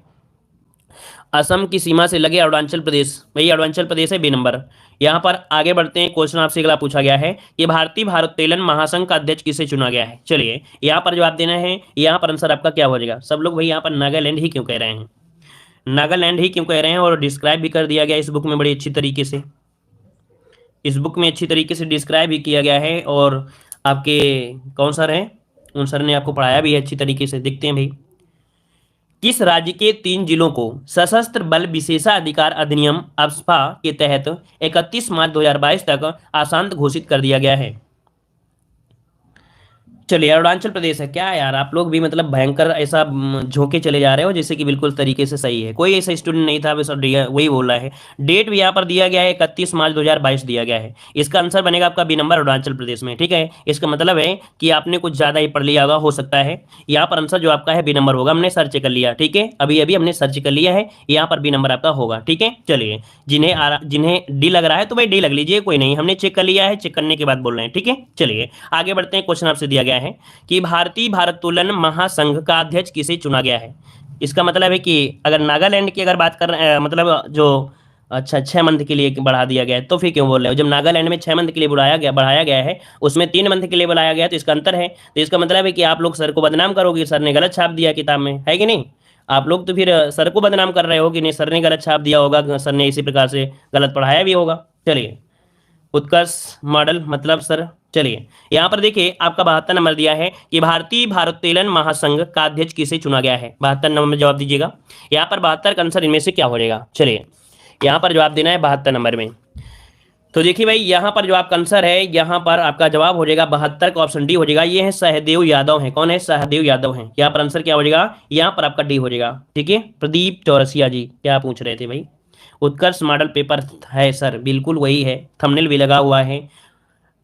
असम की सीमा से लगे अरुणाचल प्रदेश, वही अरुणाचल प्रदेश है, बी नंबर। यहाँ पर आगे बढ़ते हैं, क्वेश्चन आपसे अगला पूछा गया है कि भारतीय भारोत्तोलन महासंघ का अध्यक्ष किसे चुना गया है। चलिए यहाँ पर जवाब देना है। यहाँ पर आंसर आपका क्या हो जाएगा। सब लोग भाई यहाँ पर नागालैंड ही क्यों कह रहे हैं, नागालैंड ही क्यों कह रहे हैं, और डिस्क्राइब भी कर दिया गया इस बुक में बड़ी अच्छी तरीके से, इस बुक में अच्छी तरीके से डिस्क्राइब भी किया गया है। और आपके कौन सर हैं, उन सर ने आपको पढ़ाया भी है अच्छी तरीके से। देखते हैं भाई, किस राज्य के 3 जिलों को सशस्त्र बल विशेषाधिकार अधिनियम अप्सपा के तहत 31 मार्च 2022 तक अशांत घोषित कर दिया गया है। चलिए, अरुणाचल प्रदेश है क्या यार? आप लोग भी मतलब भयंकर ऐसा झोंके चले जा रहे हो जैसे कि बिल्कुल तरीके से सही है। कोई ऐसा स्टूडेंट नहीं था, बस वही बोल रहा है। डेट भी यहाँ पर दिया गया है 31 मार्च 2022 दिया गया है। इसका आंसर बनेगा आपका बी नंबर, अरुणाचल प्रदेश में। ठीक है, इसका मतलब है कि आपने कुछ ज़्यादा ही पढ़ लिया होगा, हो सकता है। यहाँ पर आंसर जो आपका है बी नंबर होगा। हमने सर्च कर लिया, ठीक है, अभी अभी हमने सर्च कर लिया है, यहाँ पर बी नंबर आपका होगा। ठीक है, चलिए, जिन्हें डी लग रहा है तो भाई डी लग लीजिए, कोई नहीं, हमने चेक कर लिया है, चेक करने के बाद बोल रहे हैं। ठीक है, चलिए आगे बढ़ते हैं। क्वेश्चन आपसे दिया गया है कि भारतीय भारोत्तोलन महासंघ का अध्यक्ष किसे चुना गया है? इसका मतलब है कि अगर नागालैंड की अगर बात कर रहे हैं, मतलब जो, अच्छा, 6 मंथ के लिए बढ़ा दिया गया है, तो फिर क्यों बोल रहे हो? जब नागालैंड में 6 मंथ के लिए बढ़ाया गया है, उसमें 3 मंथ के लिए बढ़ाया गया है, तो इसका अंतर है। तो इसका मतलब है कि आप लोग सर को बदनाम करोगे, सर ने गलत छाप दिया किताब में, है कि नहीं? आप लोग तो फिर सर को बदनाम कर रहे हो कि नहीं, सर ने गलत छाप दिया होगा, सर ने इसी प्रकार से गलत पढ़ाया भी होगा। चलिए, उत्कर्ष मॉडल मतलब सर। चलिए, यहाँ पर देखिए आपका 72 नंबर दिया है कि भारतीय भारोत्तोलन महासंघ का अध्यक्ष किसे चुना गया है। 72 नंबर में जवाब दीजिएगा। यहाँ पर 72 का आंसर इनमें से क्या हो जाएगा? चलिए, यहाँ पर जवाब देना है 72 नंबर में। तो देखिए भाई, यहाँ पर जो आपका आंसर है, यहाँ पर आपका जवाब हो जाएगा 72 का, ऑप्शन डी हो जाएगा। ये है सहदेव यादव है। कौन है? सहदेव यादव है। यहाँ पर आंसर क्या हो जाएगा? यहाँ पर आपका डी हो जाएगा। ठीक है, प्रदीप चौरसिया जी क्या पूछ रहे थे भाई? उत्कर्ष मॉडल पेपर है सर, बिल्कुल वही है, थंबनेल भी लगा हुआ है,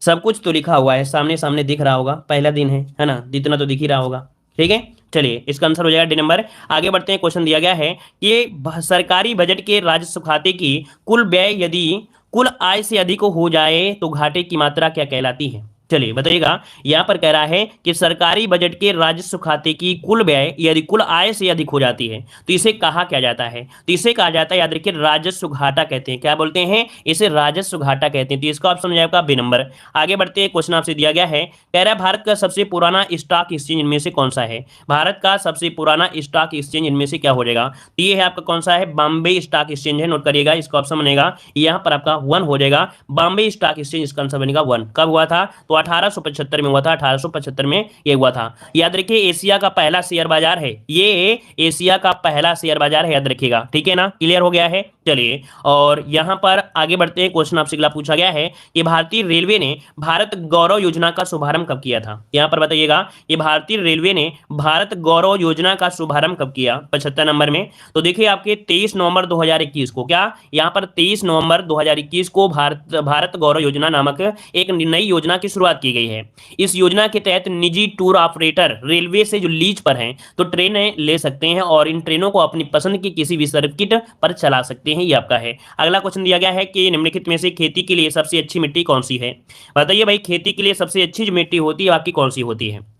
सब कुछ तो लिखा हुआ है, सामने सामने दिख रहा होगा, पहला दिन है ना, इतना तो दिख ही रहा होगा। ठीक है, चलिए, इसका आंसर हो जाएगा डी नंबर। आगे बढ़ते हैं। क्वेश्चन दिया गया है कि सरकारी बजट के राजस्व खाते की कुल व्यय यदि कुल आय से अधिक हो जाए तो घाटे की मात्रा क्या कहलाती है? चलिए बताइएगा। यहाँ पर कह रहा है कि सरकारी बजट के राजस्व खाते की कुल व्यय यदि कुल आय से अधिक हो जाती है तो इसे कहा क्या जाता है? तो इसे कहा जाता है, याद रखिए, राजस्व घाटा कहते हैं। क्या बोलते हैं? इसे राजस्व घाटा कहते हैं। तो इसका ऑप्शन हो जाएगा बी नंबर। आगे बढ़ते हैं। क्वेश्चन आपसे दिया गया है, कह रहा है भारत का सबसे पुराना स्टॉक एक्सचेंज इनमें से कौन सा है? भारत का सबसे पुराना स्टॉक एक्सचेंज इनमें से क्या हो जाएगा? तो ये है आपका कौन सा है? बॉम्बे स्टॉक एक्सचेंज है। नोट करिएगा, इसका ऑप्शन बनेगा यहाँ पर आपका 1 हो जाएगा। बॉम्बे स्टॉक एक्सचेंज, इसका आंसर बनेगा 1। कब हुआ था? तो 1875 में हुआ था। 1875 में ये हुआ था। याद रखिए, एशिया का पहला शेयर बाजार है ये, एशिया का पहला शेयर बाजार है, याद रखिएगा। ठीक है ना, क्लियर हो गया है? चलिए, और यहां पर आगे बढ़ते हैं। क्वेश्चन आपसे अगला पूछा गया है कि भारतीय रेलवे ने भारत गौरव योजना का शुभारंभ कब किया था? यहां पर बताइएगा कि भारतीय रेलवे ने भारत गौरव योजना का शुभारंभ कब किया? 75 नंबर में। तो देखिए आपके 23 नवंबर 2021 को, क्या यहां पर 23 नवंबर 2021 को भारत गौरव योजना नामक एक नई योजना की शुरुआत की गई है। इस योजना के तहत निजी टूर ऑपरेटर रेलवे से जो लीज पर हैं तो ट्रेनें ले सकते हैं और इन ट्रेनों को अपनी पसंद की किसी भी सर्किट पर चला सकते हैं। ये आपका है। अगला क्वेश्चन दिया गया है कि निम्नलिखित में से खेती के लिए सबसे अच्छी मिट्टी कौन सी है? बताइए भाई, खेती के लिए सबसे अच्छी जो मिट्टी होती है आपकी कौन सी होती है?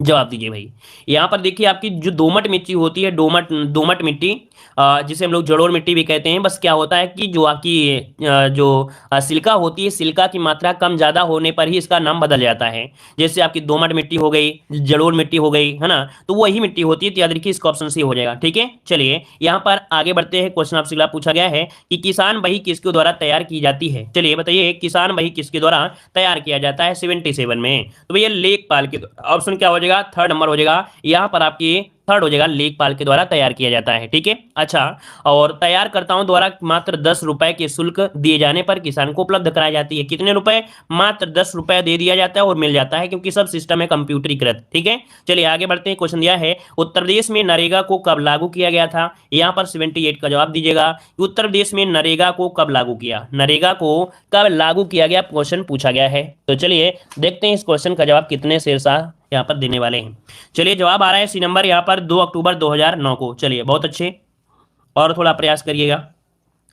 जवाब दीजिए भाई। यहाँ पर देखिए आपकी जो दोमट मिट्टी होती है, दोमट मिट्टी, जिसे हम लोग जलोढ़ मिट्टी भी कहते हैं। बस क्या होता है कि जो आपकी जो सिलिका होती है, सिलिका की मात्रा कम ज़्यादा होने पर ही इसका नाम बदल जाता है। जैसे आपकी दोमट मिट्टी हो गई, जलोढ़ मिट्टी हो गई, है ना, तो वही मिट्टी होती है। तो याद रखिए, इसका ऑप्शन सी हो जाएगा। ठीक है, चलिए यहाँ पर आगे बढ़ते हैं। क्वेश्चन आपसे अगला पूछा गया है कि किसान बही किसके द्वारा तैयार की जाती है? चलिए बताइए, किसान बही किसके द्वारा तैयार किया जाता है 77 में? तो भैया लेखपाल के। ऑप्शन क्या हो जाएगा? 3rd नंबर हो जाएगा। यहाँ पर आपकी 3rd हो जाएगा, लेखपाल के द्वारा तैयार किया जाता है। ठीक है, अच्छा, और तैयारकर्ताओं द्वारा मात्र 10 रुपए के शुल्क दिए जाने पर किसान को उपलब्ध कराई जाती है। कितने रुपए? मात्र 10 रुपए दे दिया जाता है और मिल जाता है, क्योंकि सब सिस्टम है कंप्यूटरीकृत। ठीक है, चलिए आगे बढ़ते हैं। क्वेश्चन दिया है, उत्तर प्रदेश में नरेगा को कब लागू किया गया था? यहाँ पर 78 का जवाब दीजिएगा। उत्तर प्रदेश में नरेगा को कब लागू किया? नरेगा को कब लागू किया गया, क्वेश्चन पूछा गया है। तो चलिए देखते हैं इस क्वेश्चन का जवाब कितने शेरशाह यहाँ पर देने वाले हैं। चलिए, जवाब आ रहा है सी नंबर, यहाँ पर 2 अक्टूबर 2009 को। चलिए, बहुत अच्छे, और थोड़ा प्रयास करिएगा।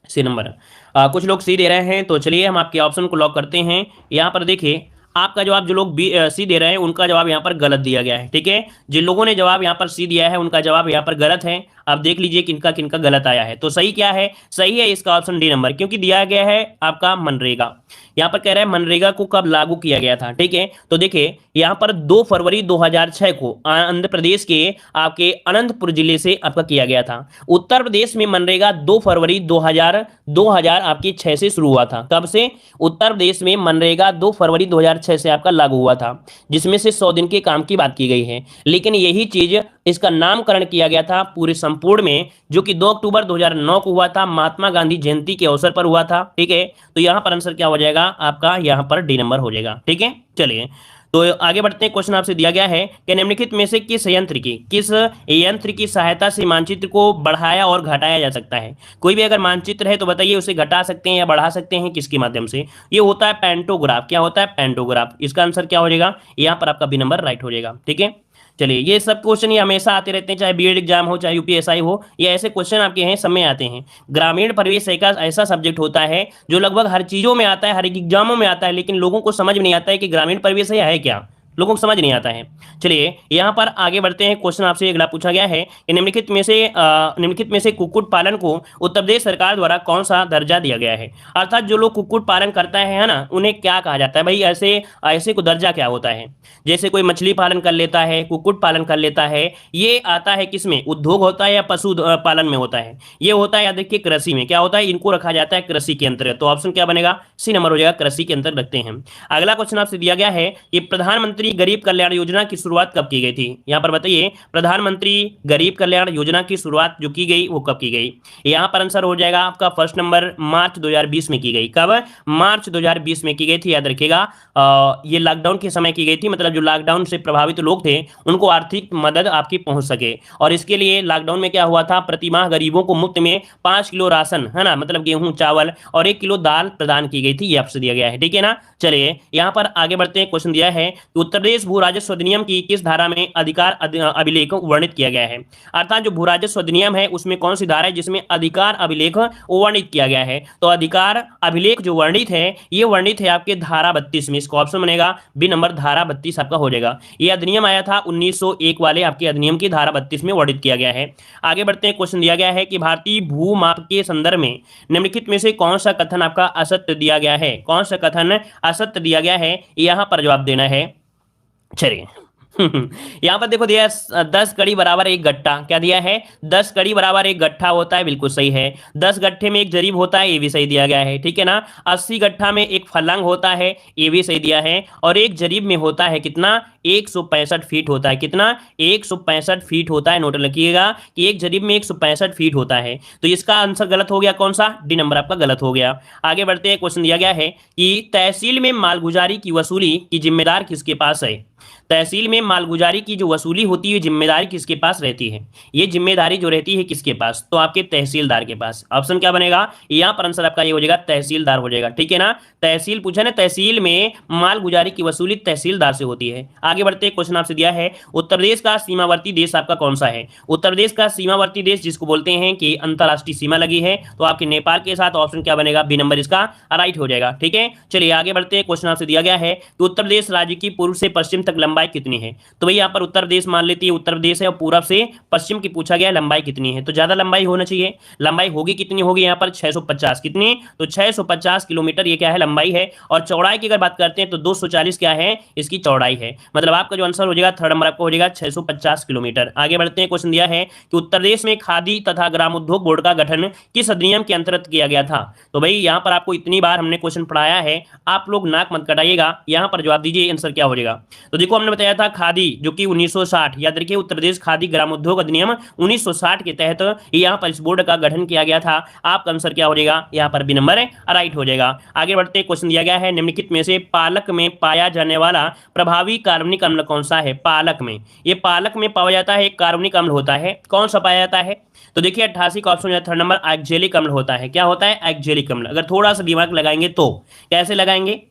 सी नंबर, कुछ लोग सी दे रहे हैं, तो चलिए हम आपके ऑप्शन को लॉक करते हैं। यहाँ पर देखिए आपका जवाब, जो लोग सी दे रहे हैं उनका जवाब यहाँ पर गलत दिया गया है। ठीक है, जिन लोगों ने जवाब यहाँ पर सी दिया है उनका जवाब यहाँ पर गलत है। आप देख लीजिए किनका किनका गलत आया है। तो सही क्या है? सही है इसका ऑप्शन डी नंबर, क्योंकि दिया गया है आपका मनरेगा। यहाँ पर कह रहा है मनरेगा को कब लागू किया गया था। ठीक है, तो देखिए यहाँ पर 2 फरवरी 2006 को आंध्र प्रदेश के आपके अनंतपुर जिले से आपका किया गया था। उत्तर प्रदेश में मनरेगा 2 फरवरी 2000 आपकी 6 से शुरू हुआ था। कब से? उत्तर प्रदेश में मनरेगा 2 फरवरी 2006 से आपका लागू हुआ था, जिसमें से 100 दिन के काम की बात की गई है। लेकिन यही चीज, इसका नामकरण किया गया था पूरे संपूर्ण में, जो कि 2 अक्टूबर 2009 को हुआ था, महात्मा गांधी जयंती के अवसर पर हुआ था। ठीक है, तो यहाँ पर आंसर क्या हो जाएगा आपका? यहाँ पर डी नंबर हो जाएगा। ठीक है, चलिए, तो आगे बढ़ते हैं, क्वेश्चन आपसे दिया गया है कि निम्नलिखित में से किस यंत्र की सहायता से मानचित्र को बढ़ाया और घटाया जा सकता है। कोई भी अगर मानचित्र है तो बताइए उसे घटा सकते हैं या बढ़ा सकते हैं किसके माध्यम से। ये होता है पेंटोग्राफ। क्या होता है? पेंटोग्राफ। इसका आंसर क्या हो जाएगा? यहाँ पर आपका बी नंबर राइट हो जाएगा। ठीक है, चलिए ये सब क्वेश्चन ये हमेशा आते रहते हैं, चाहे बीएड एग्जाम हो चाहे यूपीएसआई हो, ये ऐसे क्वेश्चन आपके हैं सब में आते हैं। ग्रामीण परिवेश एक ऐसा सब्जेक्ट होता है जो लगभग हर चीजों में आता है, हर एक एग्जामों में आता है, लेकिन लोगों को समझ में नहीं आता है कि ग्रामीण परिवेश है क्या, लोगों को समझ नहीं आता है। चलिए यहाँ पर आगे बढ़ते हैं, क्वेश्चन आपसे अगला पूछा गया है कि निम्नलिखित में से कुक्कुट पालन को उत्तर प्रदेश सरकार द्वारा कौन सा दर्जा दिया गया है। अर्थात जो लोग कुक्कुट पालन करता है ना, उन्हें क्या कहा जाता है भाई, ऐसे ऐसे को दर्जा क्या होता है। जैसे कोई मछली पालन कर लेता है, कुक्कुट पालन कर लेता है, ये आता है किसमें, उद्योग होता है या पशु पालन में होता है। ये होता है, या देखिए कृषि में क्या होता है, इनको रखा जाता है कृषि के अंतर्गत। तो ऑप्शन क्या बनेगा, सी नंबर हो जाएगा, कृषि के अंतर्गत रखते हैं। अगला क्वेश्चन आपसे दिया गया है कि प्रधानमंत्री गरीब कल्याण योजना की शुरुआत कब की गई थी। यहां पर बताइए प्रधानमंत्री गरीब कल्याण योजना की शुरुआत जो की गई वो कब की गई। यहां पर आंसर हो जाएगा आपका फर्स्ट नंबर, मार्च 2020 में की गई। कब? मार्च 2020 में की गई थी, याद रखिएगा। ये लॉकडाउन के समय की गई थी, मतलब जो लॉकडाउन से प्रभावित लोग थे उनको आर्थिक मदद आपकी पहुंच सके, और इसके लिए लॉकडाउन में क्या हुआ था, प्रति माह गरीबों को मुफ्त में 5 किलो राशन, है ना, मतलब गेहूं चावल और 1 किलो दाल प्रदान की गई थी। ये आपसे दिया गया है, ठीक है ना। चलिए यहां पर आगे बढ़ते हैं, क्वेश्चन दिया है कि उत्तर प्रदेश भू राजस्व अधिनियम की किस धारा में अधिकार अभिलेख वर्णित किया गया है। अर्थात जो भू राजस्व अधिनियम है उसमें कौन सी धारा है जिसमें अधिकार अभिलेख वर्णित किया गया है। तो अधिकार अभिलेख जो वर्णित है ये वर्णित है आपके धारा 32 में। इसका ऑप्शन बनेगा बी नंबर, धारा 32 आपका हो जाएगा। ये अधिनियम आया था 1901 वाले आपके अधिनियम की धारा 32 में वर्णित किया गया है। आगे बढ़ते हैं, क्वेश्चन दिया गया है कि भारतीय भू माप के संदर्भ में निम्नलिखित में से कौन सा कथन आपका असत्य दिया गया है। कौन सा कथन असत्य दिया गया है, यहां पर जवाब देना है। चलिए यहां पर देखो दिया 10 कड़ी बराबर एक गट्टा। क्या दिया है, 10 कड़ी बराबर एक गट्ठा होता है, बिल्कुल सही है। 10 गट्ठे में एक जरीब होता है, ये भी सही दिया गया है, ठीक है ना। 80 गट्ठा में एक फलंग होता है, ये भी सही दिया है। और एक जरीब में होता है कितना, 165 फीट होता है। कितना, 165 फीट होता है। नोट रखिएगा कि एक जरीब में 165 फीट होता है। तो इसका आंसर गलत हो गया, कौन सा, डी नंबर आपका गलत हो गया। आगे बढ़ते हैं, क्वेश्चन दिया गया है कि तहसील में मालगुजारी की वसूली की जिम्मेदार किसके पास है। तहसील में मालगुजारी की जो वसूली होती है जिम्मेदारी किसके पास रहती है। ये जिम्मेदारी जो रहती है किसके पास, तो आपके तहसीलदार के पास। ऑप्शन क्या बनेगा, यहाँ पर आंसर आपका ये हो जाएगा, तहसीलदार हो जाएगा, ठीक है ना। तहसील पूछा ना, तहसील में मालगुजारी की वसूली तहसीलदार से होती है। आगे बढ़ते हैं, क्वेश्चन आपसे दिया है उत्तर प्रदेश का सीमावर्ती देश आपका कौन सा है। उत्तर प्रदेश का सीमावर्ती देश जिसको बोलते हैं कि अंतरराष्ट्रीय सीमा लगी है, तो आपके नेपाल के साथ। ऑप्शन क्या बनेगा, बी नंबर इसका राइट हो जाएगा, ठीक है। चलिए आगे बढ़ते हैं, क्वेश्चन आपसे दिया गया है कि उत्तर प्रदेश राज्य की पूर्व से पश्चिम तक लंबाई कितनी है। तो भाई यहाँ पर उत्तर प्रदेश मान लेती है, उत्तर प्रदेश है और पूरब से पश्चिम की पूछा गया लंबाई कितनी है, तो ज्यादा लंबाई होना चाहिए। लंबाई होगी कितनी होगी यहाँ पर, 650। कितनी, तो 650 किलोमीटर ये क्या है, लंबाई है। और चौड़ाई की अगर बात करते हैं तो 240 क्या है, इसकी चौड़ाई है। मतलब आपका जो आंसर हो जाएगा थर्ड नंबर आपका हो जाएगा 650 किलोमीटर। आगे बढ़ते हैं, क्वेश्चन दिया है कि उत्तर प्रदेश में खादी तथा ग्रामोद्योग बोर्ड का गठन किस अधिनियम के अंतर्गत किया गया था। तो भाई यहाँ पर आपको इतनी बार हमने क्वेश्चन पढ़ाया है, आप लोग नाक मत कटाइएगा, यहाँ पर जवाब दीजिए आंसर क्या हो जाएगा। तो देखो हमने बताया था खादी जो कि 1960, याद रखिए उत्तर प्रदेश खादी ग्रामोद्योग अधिनियम 1960 के तहत यहाँ पर इस बोर्ड का गठन किया गया था। आपका आंसर क्या हो जाएगा, यहाँ पर बी नंबर राइट हो जाएगा। आगे बढ़ते क्वेश्चन दिया गया है निम्नलिखित में से पालक में पाया जाने वाला प्रभावी कार्बनिक अम्ल कौन सा है। पालक में, ये पालक में पाया जाता है एक कार्बनिक अम्ल होता है, कौन सा पाया जाता है। तो देखिए 88 का ऑप्शन थर्ड नंबर एक्जेलिक अम्ल होता है। क्या होता है, एक्जेलिक अम्ल। अगर थोड़ा सा दिमाग लगाएंगे तो कैसे लगाएंगे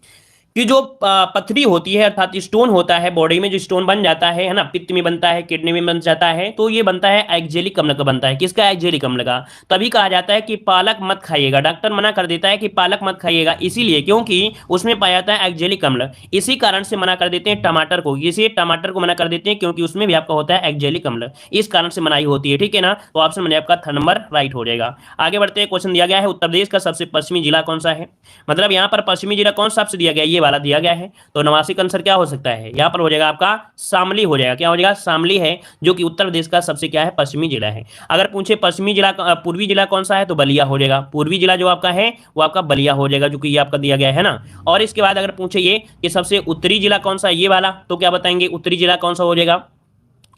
कि जो पथरी होती है अर्थात स्टोन होता है बॉडी में, जो स्टोन बन जाता है ना, पित्त में बनता है, किडनी में बन जाता है, तो ये बनता है एक्जेलिक अम्ल का बनता है। किसका, एक्जेलिक अम्ल का। तभी कहा जाता है कि पालक मत खाइएगा, डॉक्टर मना कर देता है कि पालक मत खाइएगा, इसीलिए क्योंकि उसमें पाया जाता है एक्जेलिक अम्ल। इसी कारण से मना कर देते हैं टमाटर को, इसी टमाटर को मना कर देते हैं क्योंकि उसमें भी आपका होता है एक्जेलिक अम्ल, इस कारण से मनाही होती है, ठीक है ना। तो ऑप्शन में आपका थर्ड नंबर राइट हो जाएगा। आगे बढ़ते हैं, क्वेश्चन दिया गया है उत्तर प्रदेश का सबसे पश्चिमी जिला कौन सा है। मतलब यहाँ पर पश्चिमी जिला कौन सा आपसे दिया गया, ये वाला दिया गया है। तो 89 का आंसर क्या हो सकता है, यहाँ पर हो जाएगा आपका शामली हो जाएगा। क्या हो जाएगा, शामली है, जो कि उत्तर प्रदेश का सबसे क्या है, पश्चिमी जिला है। अगर पूछे पश्चिमी जिला पूर्वी जिला कौन सा है, तो बलिया हो जाएगा। पूर्वी जिला जो आपका है वो आपका बलिया हो जाएगा, जो कि ये आपका दिया गया है ना। और इसके बाद अगर पूछे ये कि सबसे उत्तरी जिला कौन सा है, ये वाला, तो क्या बताएंगे उत्तरी जिला कौन सा हो जाएगा।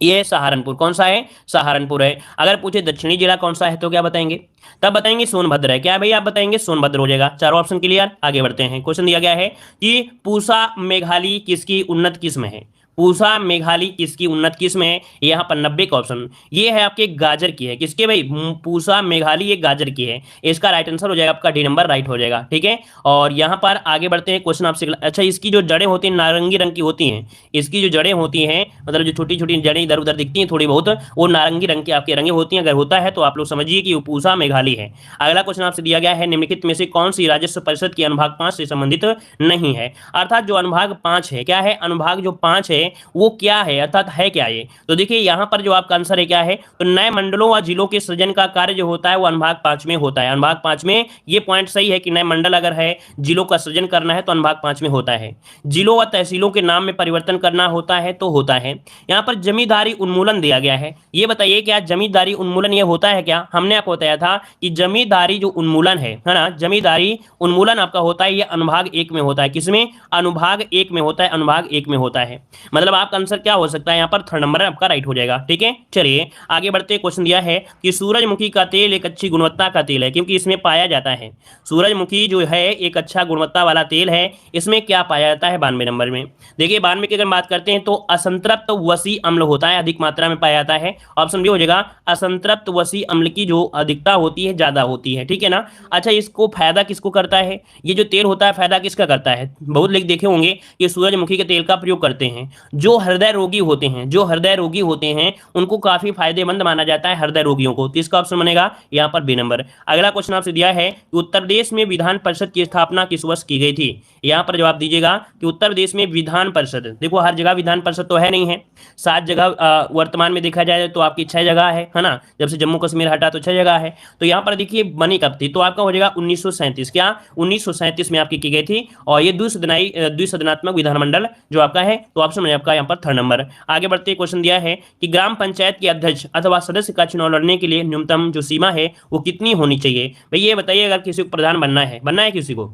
ये सहारनपुर, कौन सा है? सहारनपुर है। अगर पूछे दक्षिणी जिला कौन सा है तो क्या बताएंगे? तब बताएंगे सोनभद्र है। क्या है भैया? आप बताएंगे सोनभद्र हो जाएगा। चारों ऑप्शन क्लियर, आगे बढ़ते हैं। क्वेश्चन दिया गया है कि पूसा मेघाली किसकी उन्नत किस्म है? पूसा मेघाली किसकी उन्नत किस्म है? यहाँ पर 90 का ऑप्शन ये है आपके गाजर की है। किसके भाई? पूसा मेघाली ये गाजर की है। इसका राइट आंसर हो जाएगा आपका डी नंबर, राइट हो जाएगा। ठीक है, और यहाँ पर आगे बढ़ते हैं। क्वेश्चन आपसे अच्छा, इसकी जो जड़ें होती हैं नारंगी रंग की होती हैं। इसकी जो जड़ें होती हैं, मतलब जो छोटी छोटी जड़ें इधर उधर दिखती हैं थोड़ी बहुत, वो नारंगी रंग की आपके रंगे होती हैं। अगर होता है तो आप लोग समझिए कि वो पूसा मेघाली है। अगला क्वेश्चन आपसे दिया गया है, निम्नलिखित में से कौन सी राजस्व परिषद की अनुभाग 5 से संबंधित नहीं है? अर्थात जो अनुभाग 5 है, क्या है? अनुभाग जो 5 है वो क्या है, अर्थात है क्या ये? तो देखिए यहाँ पर जो आपका आंसर है क्या है, तो नए मंडलों व जिलों के सृजन का कार्य जो होता है वो अनुभाग 5 में होता है। अनुभाग 5 में ये पॉइंट सही है कि नए मंडल अगर है, जिलों का सृजन करना है तो अनुभाग 5 में होता है। जिलों व तहसीलों के नाम में परिवर्तन करना होता है तो होता है। यहाँ पर जमींदारी उन्मूलन दिया गया है। ये बताइए क्या जमींदारी उन्मूलन ये होता है क्या? हमने आपको बताया था कि जमींदारी जो उन्मूलन है ना, जमींदारी उन्मूलन आपका होता है ये अनुभाग 1 में होता है। किसमें? अनुभाग 1 में होता है, अनुभाग 1 में होता है। मतलब आपका आंसर क्या हो सकता है यहाँ पर? थर्ड नंबर आपका राइट हो जाएगा। ठीक है, चलिए आगे बढ़ते। क्वेश्चन दिया है कि सूरजमुखी का तेल एक अच्छी गुणवत्ता का तेल है, क्योंकि इसमें पाया जाता है। सूरजमुखी जो है एक अच्छा गुणवत्ता वाला तेल है। इसमें क्या पाया जाता है? 92 नंबर में। देखिए 92 की अगर बात करते हैं तो असंतृप्त वसी अम्ल होता है, अधिक मात्रा में पाया जाता है। ऑप्शन बी हो जाएगा, असंतृप्त वसी अम्ल की जो अधिकता होती है ज्यादा होती है। ठीक है ना। अच्छा, इसको फायदा किसको करता है? ये जो तेल होता है फायदा किसका करता है? बहुत लोग देखे होंगे कि सूरजमुखी के तेल का प्रयोग करते हैं जो हृदय रोगी होते हैं, जो हृदय रोगी होते हैं उनको काफी फायदेमंद माना जाता है, हृदय रोगियों को। तो इसका ऑप्शन बनेगा यहाँ पर बी नंबर। अगला क्वेश्चन आपसे दिया है कि उत्तर प्रदेश में विधान परिषद की स्थापना किस वर्ष की गई थी? यहाँ पर जवाब दीजिएगा कि उत्तर प्रदेश में विधान परिषद, देखो हर जगह विधान परिषद तो है नहीं है, 7 जगह वर्तमान में देखा जाए तो आपकी 6 जगह है ना। जब से जम्मू कश्मीर हटा तो 6 जगह है। तो यहाँ पर देखिए बनी कब थी, तो आपका हो जाएगा 1937। क्या? 1937 में आपकी की गई थी। और ये द्विसदनात्मक विधानमंडल जो आपका है, तो ऑप्शन में आपका यहाँ पर थर्ड नंबर। आगे बढ़ते क्वेश्चन दिया है कि ग्राम पंचायत के अध्यक्ष अथवा सदस्य का चुनाव लड़ने के लिए न्यूनतम जो सीमा है वो कितनी होनी चाहिए? भाई ये बताइए, अगर किसी को प्रधान बनना है किसी को,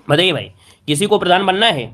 बताइए भाई, किसी को प्रधान बनना है,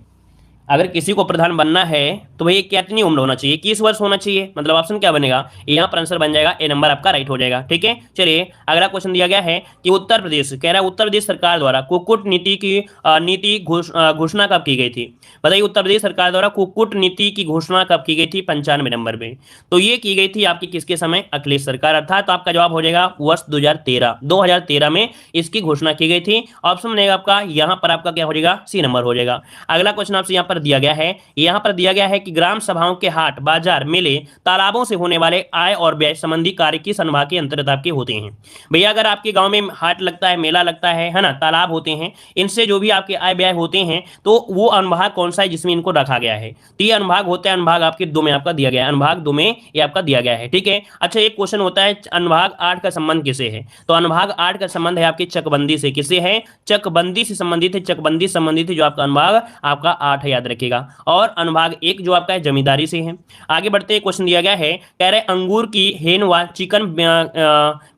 अगर किसी को प्रधान बनना है तो भाई कितनी उम्र होना चाहिए? 21 वर्ष होना चाहिए। मतलब ऑप्शन क्या बनेगा? यहाँ पर आंसर बन जाएगा ए नंबर आपका राइट हो जाएगा। ठीक है, चलिए अगला क्वेश्चन दिया गया है कि उत्तर प्रदेश, कह रहा है उत्तर प्रदेश सरकार द्वारा कुक्कुट नीति की घोषणा कब की गई थी? बताइए, उत्तर प्रदेश सरकार द्वारा कुक्कुट नीति की घोषणा कब की गई थी? 95 नंबर में। तो ये की गई थी आपकी किसके समय? अखिलेश सरकार। अर्थात तो आपका जवाब हो जाएगा वर्ष 2013 में इसकी घोषणा की गई थी। ऑप्शन बनेगा आपका यहाँ पर आपका क्या हो जाएगा? सी नंबर हो जाएगा। अगला क्वेश्चन आपसे यहाँ पर दिया गया है, यहाँ पर दिया गया है कि ग्राम सभाओं के हाट बाजार मेले तालाबों से होने वाले आय और व्यय संबंधी कार्य किस अनुभाग के अंतर्गत आपके होते हैं? भैया अगर आपके गांव में हाट लगता है, मेला लगता है ना, तालाब होते हैं, इनसे जो भी आपके आय व्यय होते हैं तो वो अनुभाग कौन सा है जिसमें इनको रखा गया है? तो ये अनुभाग होता है, अनुभाग आपके 2 में आपका दिया गया है, अनुभाग 2 में ये आपका दिया गया है। ठीक है, अच्छा एक क्वेश्चन होता है अनुभाग 8 का संबंध किसे है? तो अनुभाग 8 का संबंध है आपके चकबंदी से। किससे है? चकबंदी से संबंधित है। चकबंदी संबंधित है जो आपका अनुभाग आपका 8 है, याद रखिएगा। और अनुभाग 1 जो आपका है जमींदारी से है। आगे बढ़ते हैं, क्वेश्चन दिया गया है, कह रहे अंगूर की हेन व चिकन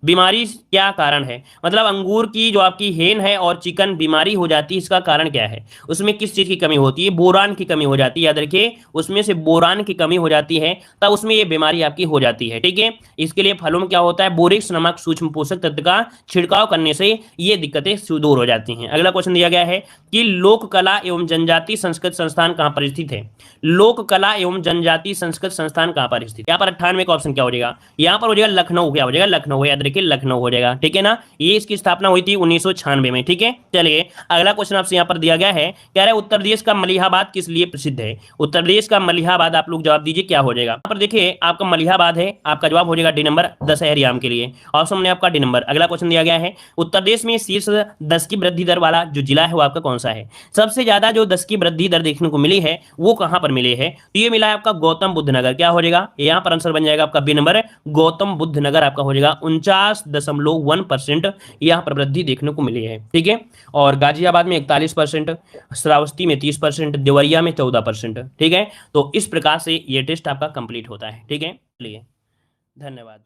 बीमारी क्या कारण है? मतलब अंगूर की जो आपकी हेन है और चिकन बीमारी हो जाती है, इसका कारण क्या है? उसमें किस चीज की कमी होती है? बोरान की कमी हो जाती है, याद रखिए, उसमें से बोरान की कमी हो जाती है, तब उसमें ये बीमारी आपकी हो जाती है। ठीक है, इसके लिए फलों में क्या होता है? बोरेक्स नामक सूक्ष्म पोषक तत्व का छिड़काव करने से ये दिक्कतें दूर हो जाती हैं। अगला क्वेश्चन दिया गया है कि लोक कला एवं जनजाति संस्कृत संस्थान कहां पर स्थित है? लोक कला एवं जनजाति संस्कृत संस्थान कहां पर स्थित? यहाँ पर 98 का ऑप्शन क्या हो जाएगा? यहाँ पर हो जाएगा लखनऊ। क्या हो जाएगा? लखनऊ, याद रखिए लखनऊ हो जाएगा। ठीक है ना, ये इसकी स्थापना हुई थी 1996 में। ठीक है, चलिए अगला क्वेश्चन आपसे यहाँ पर दिया गया है, कह रहा है उत्तर प्रदेश का मलिहाबाद किस लिए प्रसिद्ध है? उत्तर प्रदेश का मलिहाबाद, आप लोग जवाब दीजिए क्या हो जाएगा? यहाँ पर देखिए आपका मलिहाबाद है, आपका जवाब हो जाएगा डी नंबर, दशहरी आम के लिए। ऑप्शन में आपका डी नंबर। अगला क्वेश्चन दिया गया है, उत्तर प्रदेश में शीर्ष 10 की वृद्धि दर वाला जो जिला है वो आपका कौन सा है? सबसे ज्यादा जो 10 की वृद्धि दर देखने को मिली है वो कहां पर मिली है? तो ये मिला है आपका गौतम बुद्ध नगर। क्या हो जाएगा? यहाँ पर आंसर बन जाएगा आपका बी नंबर, गौतम बुद्ध नगर आपका हो जाएगा। 49.1% यहाँ पर वृद्धि देखने को मिली है। ठीक है, और गाजियाबाद में 41%, श्रावस्ती में 30%, देवरिया में 14%। ठीक है, तो इस प्रकार से ये टेस्ट आपका कंप्लीट होता है। ठीक है, चलिए धन्यवाद।